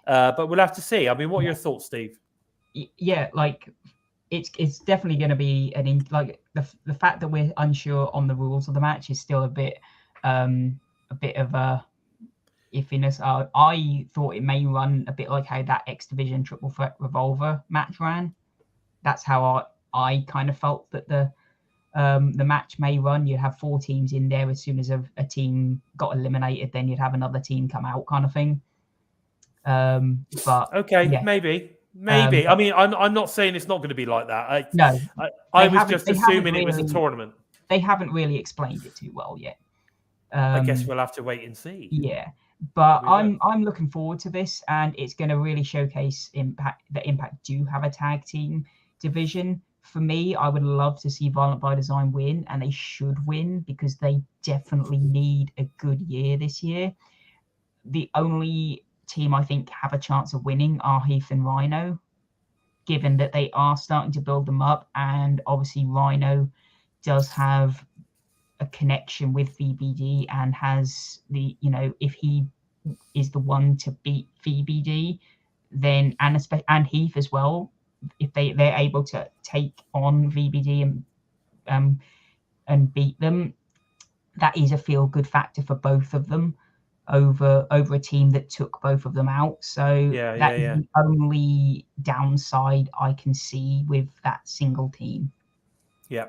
But we'll have to see. I mean, what are your thoughts, Steve? Yeah, like. It's definitely going to be the fact that we're unsure on the rules of the match is still a bit of a iffiness. I thought it may run a bit like how that X Division Triple Threat Revolver match ran. That's how I kind of felt that the match may run. You'd have 4 teams in there. As soon as a team got eliminated, then you'd have another team come out, kind of thing. But okay, maybe. I mean, I'm not saying it's not going to be like that. I was just assuming it was a tournament. They haven't really explained it too well yet. I guess we'll have to wait and see. Yeah, but I'm looking forward to this, and it's going to really showcase Impact. That Impact do have a tag team division. For me, I would love to see Violent by Design win, and they should win because they definitely need a good year this year. The only team I think have a chance of winning are Heath and Rhino, given that they are starting to build them up, and obviously Rhino does have a connection with VBD and has the, if he is the one to beat VBD, then and Heath as well, if they're able to take on VBD and beat them, that is a feel good factor for both of them over a team that took both of them out. So that is the only downside I can see with that single team. Yeah.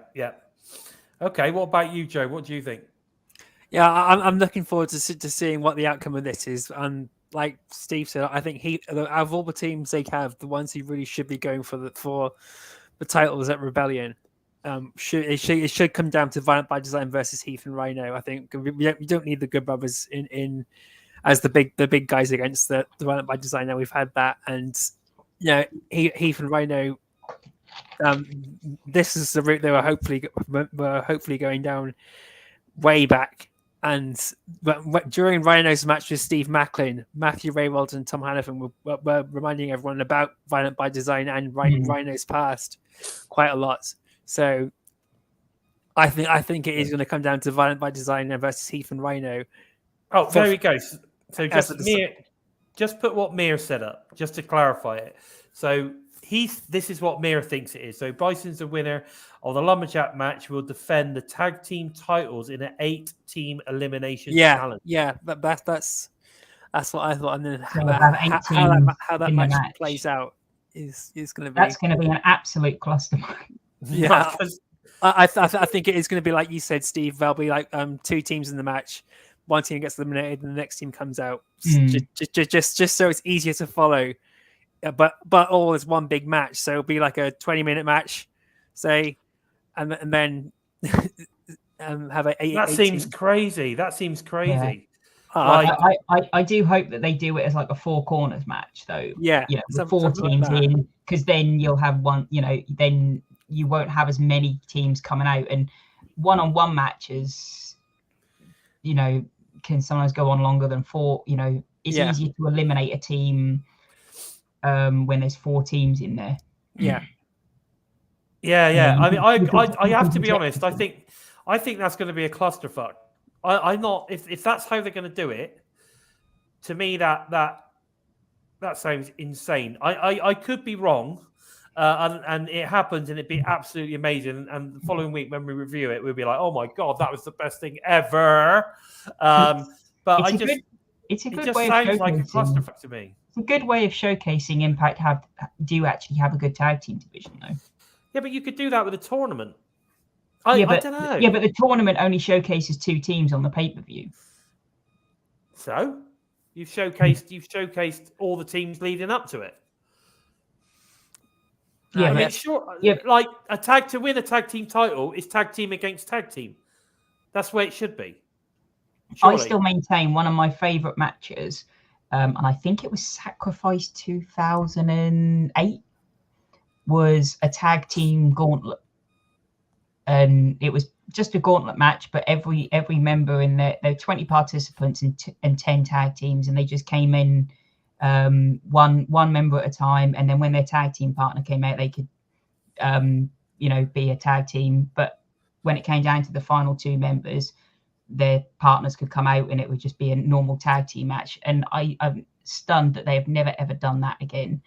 Okay, what about you, Joe? What do you think? Yeah, I'm looking forward to seeing what the outcome of this is. And like Steve said, I think out of all the teams they have, the ones who really should be going for the titles at Rebellion, it should come down to Violent by Design versus Heath and Rhino. I think we don't need the Good Brothers in as the big guys against the Violent by Design. Now we've had that, and Heath and Rhino. This is the route they were hopefully going down way back. And during Rhino's match with Steve Macklin, Matthew Raywald and Tom Hannafin were reminding everyone about Violent by Design and Rhino's past quite a lot. So I think it is going to come down to Violent by Design versus Heath and Rhino. Oh, there we go. So As just put what Mir set up, just to clarify it. So this is what Mir thinks it is. So Bison's the winner of the Lumberjack match, will defend the tag team titles in an 8-team elimination challenge. Yeah, that's what I thought. And then So we'll have 8 teams how that in the match plays out is going to be. That's going to be an absolute clusterfuck. Yeah, I think it is going to be like you said, Steve. There'll be like 2 teams in the match. One team gets eliminated, and the next team comes out. Just so it's easier to follow. But all is one big match, so it'll be like a 20-minute match, say, and then have a 8. That seems crazy. That seems crazy. Yeah. I do hope that they do it as like a 4 corners match, though. Yeah, with 4 teams in, because then you'll have one. Then you won't have as many teams coming out, and one-on-one matches, can sometimes go on longer than 4. It's easier to eliminate a team when there's 4 teams in there. Yeah. I mean, I have to be honest. I think that's going to be a clusterfuck. I'm not. If that's how they're going to do it, to me that sounds insane. I could be wrong, and it happens, and it'd be absolutely amazing. And the following week when we review it, we'll be like, "Oh my god, that was the best thing ever." But it's a good just way sounds of like a clusterfuck to me. It's a good way of showcasing Impact do actually have a good tag team division, though. Yeah, but you could do that with a tournament. I don't know. Yeah, but the tournament only showcases 2 teams on the pay-per-view. So you've showcased all the teams leading up to it. Yeah, I mean, like to win a tag team title is tag team against tag team. That's the way it should be. Surely. I still maintain one of my favourite matches, and I think it was Sacrifice 2008, was a tag team gauntlet. And it was just a gauntlet match, but every member in there were 20 participants and 10 tag teams, and they just came in one member at a time, and then when their tag team partner came out, they could be a tag team. But when it came down to the final 2 members, their partners could come out, and it would just be a normal tag team match. And I'm stunned that they have never ever done that again.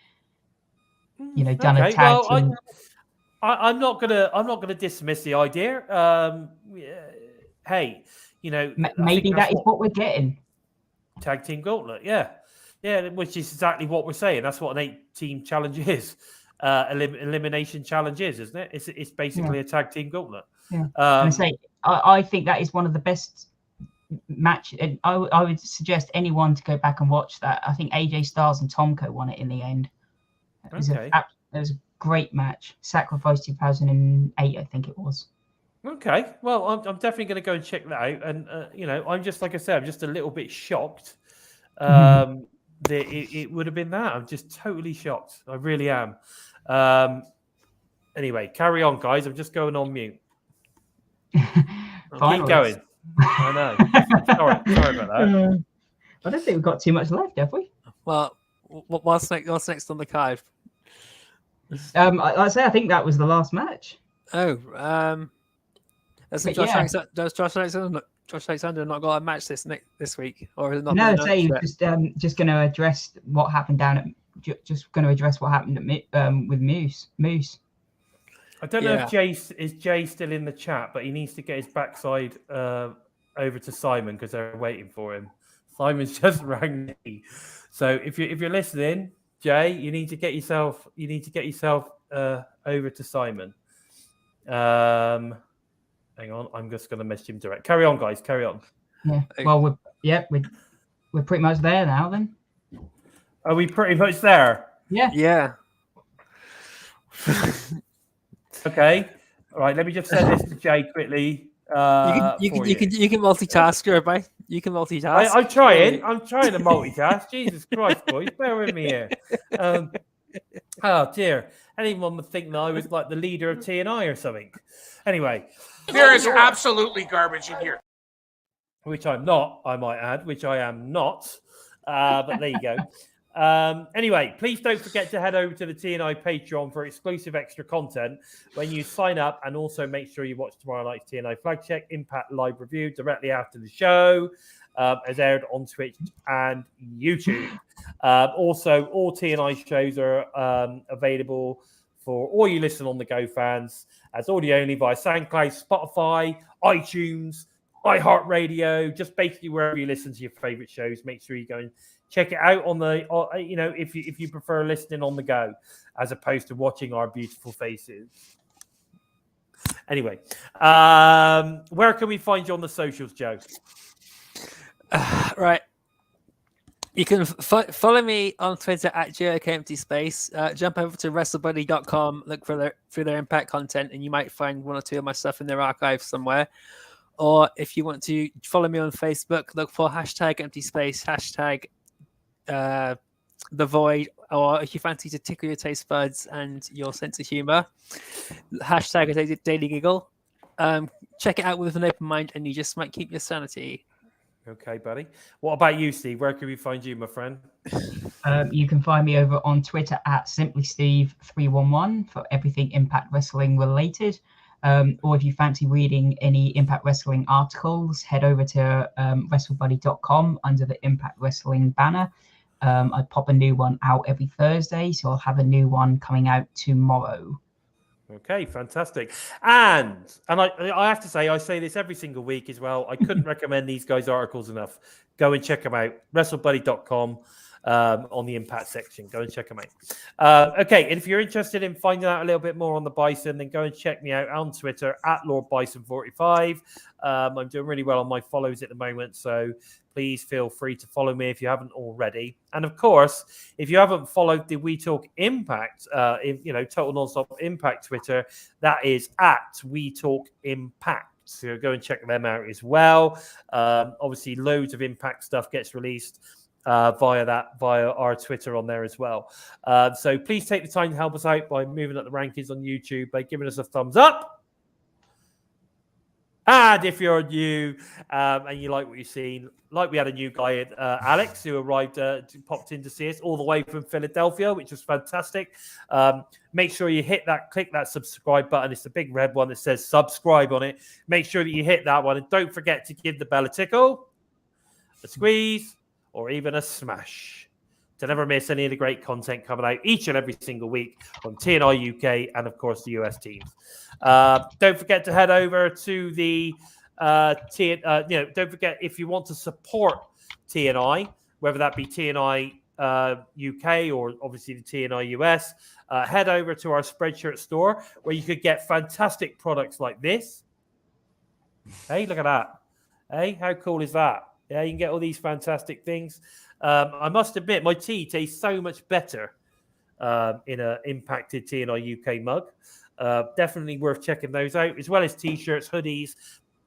Done a tag team. I'm not gonna dismiss the idea. Hey, maybe that is what we're getting. Tag team gauntlet, yeah, which is exactly what we're saying. That's what an 8-team challenge is. Elimination challenge is, isn't it? It's basically a tag team gauntlet. Yeah. I think that is one of the best match. And I would suggest anyone to go back and watch that. I think AJ Styles and Tomko won it in the end. It was a great match. Sacrifice 2008, I think it was. Okay, well, I'm definitely going to go and check that out. And I'm just, like I said, I'm just a little bit shocked that it would have been that. I'm just totally shocked. I really am. Anyway, carry on, guys. I'm just going on mute. I'll keep going. I know. Sorry about that. I don't think we've got too much left, have we? Well, what's next on the card? I think that was the last match. Oh, does Josh Alexander not got a match this week, or is it not? No, so he was just going to address what happened with Moose. I don't know if Jay still in the chat, but he needs to get his backside over to Simon because they're waiting for him. Simon's just rang me, so if you're listening, Jay, you need to get yourself over to Simon. Hang on, I'm just going to message him direct. Carry on, guys. Carry on. Yeah. Well, we're pretty much there now. Then. Are we pretty much there? Yeah. Yeah. Okay. All right. Let me just send this to Jay quickly. You can multitask, everybody. You can multitask. I'm trying to multitask. Jesus Christ, boys, bear with me here. Oh dear. Anyone would think that I was like the leader of TNI or something. Anyway, there is absolutely garbage in here, which I'm not. I might add, which I am not. But there you go. Anyway, please don't forget to head over to the TNI Patreon for exclusive extra content when you sign up, and also make sure you watch tomorrow night's TNI Flagcheck Impact live review directly after the show, as aired on Twitch and YouTube. Also, all TNI shows are available for all you listen on the go fans as audio only via SoundCloud, Spotify, iTunes, iHeartRadio, just basically wherever you listen to your favorite shows. Make sure you go and check it out on the, if you prefer listening on the go as opposed to watching our beautiful faces. Anyway, where can we find you on the socials, Joe? Right. You can follow me on Twitter at JokeEmptySpace. Jump over to WrestleBuddy.com, look for their Impact content, and you might find one or two of my stuff in their archive somewhere. Or if you want to follow me on Facebook, look for #EmptySpace, The Void, or if you fancy to tickle your taste buds and your sense of humor, #Daily Giggle. Check it out with an open mind, and you just might keep your sanity. Okay, buddy. What about you, Steve? Where can we find you, my friend? You can find me over on Twitter at SimplySteve311 for everything Impact Wrestling related. Or if you fancy reading any Impact Wrestling articles, head over to WrestleBuddy.com under the Impact Wrestling banner. I pop a new one out every Thursday, so I'll have a new one coming out tomorrow. Okay, fantastic. And I have to say, I say this every single week as well. I couldn't recommend these guys' articles enough. Go and check them out. WrestleBuddy.com on the Impact section. Go and check them out. Okay, and if you're interested in finding out a little bit more on the Bison, then go and check me out on Twitter at LordBison45. I'm doing really well on my follows at the moment, so please feel free to follow me if you haven't already. And of course, if you haven't followed the We Talk Impact, Total Nonstop Impact Twitter, that is at We Talk Impact. So go and check them out as well. Obviously, loads of Impact stuff gets released via our Twitter on there as well. So please take the time to help us out by moving up the rankings on YouTube, by giving us a thumbs up. And if you're new and you like what you've seen, like we had a new guy, Alex, who popped in to see us all the way from Philadelphia, which was fantastic. Make sure you click that subscribe button. It's the big red one that says subscribe on it. Make sure that you hit that one, and don't forget to give the bell a tickle, a squeeze, or even a smash to never miss any of the great content coming out each and every single week from TNI UK and, of course, the US teams. Don't forget to head over to the don't forget, if you want to support TNI, whether that be TNI UK or obviously the TNI US, head over to our Spreadshirt store where you could get fantastic products like this. Hey, look at that. Hey, how cool is that? Yeah, you can get all these fantastic things. I must admit, my tea tastes so much better in an impacted TNI UK mug. Definitely worth checking those out, as well as T-shirts, hoodies,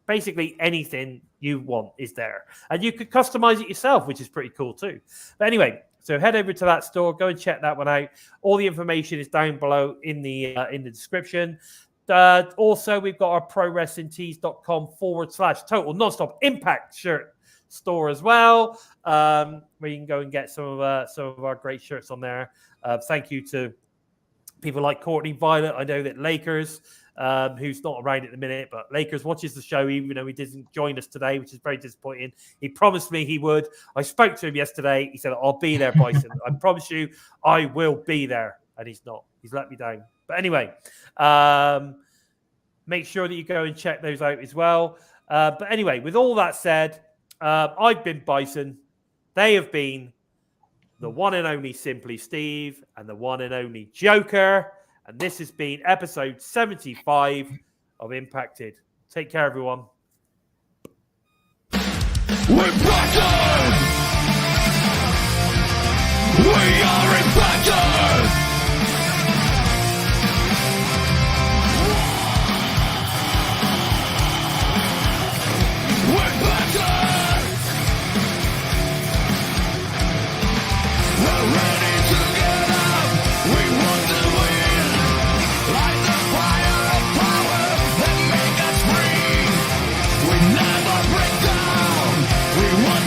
basically anything you want is there. And you could customize it yourself, which is pretty cool too. But anyway, so head over to that store, go and check that one out. All the information is down below in the description. Also, we've got our ProWrestlingTees.com/Total Nonstop Impact shirt store as well, where you can go and get some of our great shirts on there. Thank you to people like Courtney Violet. I know that Lakers, who's not around at the minute, but Lakers watches the show, even though he didn't join us today, which is very disappointing. He promised me he would. I spoke to him yesterday. He said, I'll be there, Bison. I promise you I will be there. And he's not. He's let me down. But anyway, make sure that you go and check those out as well. But anyway, with all that said, I've been Bison. They have been the one and only Simply Steve and the one and only Joker. And this has been episode 75 of Impacted. Take care, everyone. We're Bison! We are Impacted! We're Bison! We're ready to get up! We want to win! Light the fire of power and make us free! We never break down! We want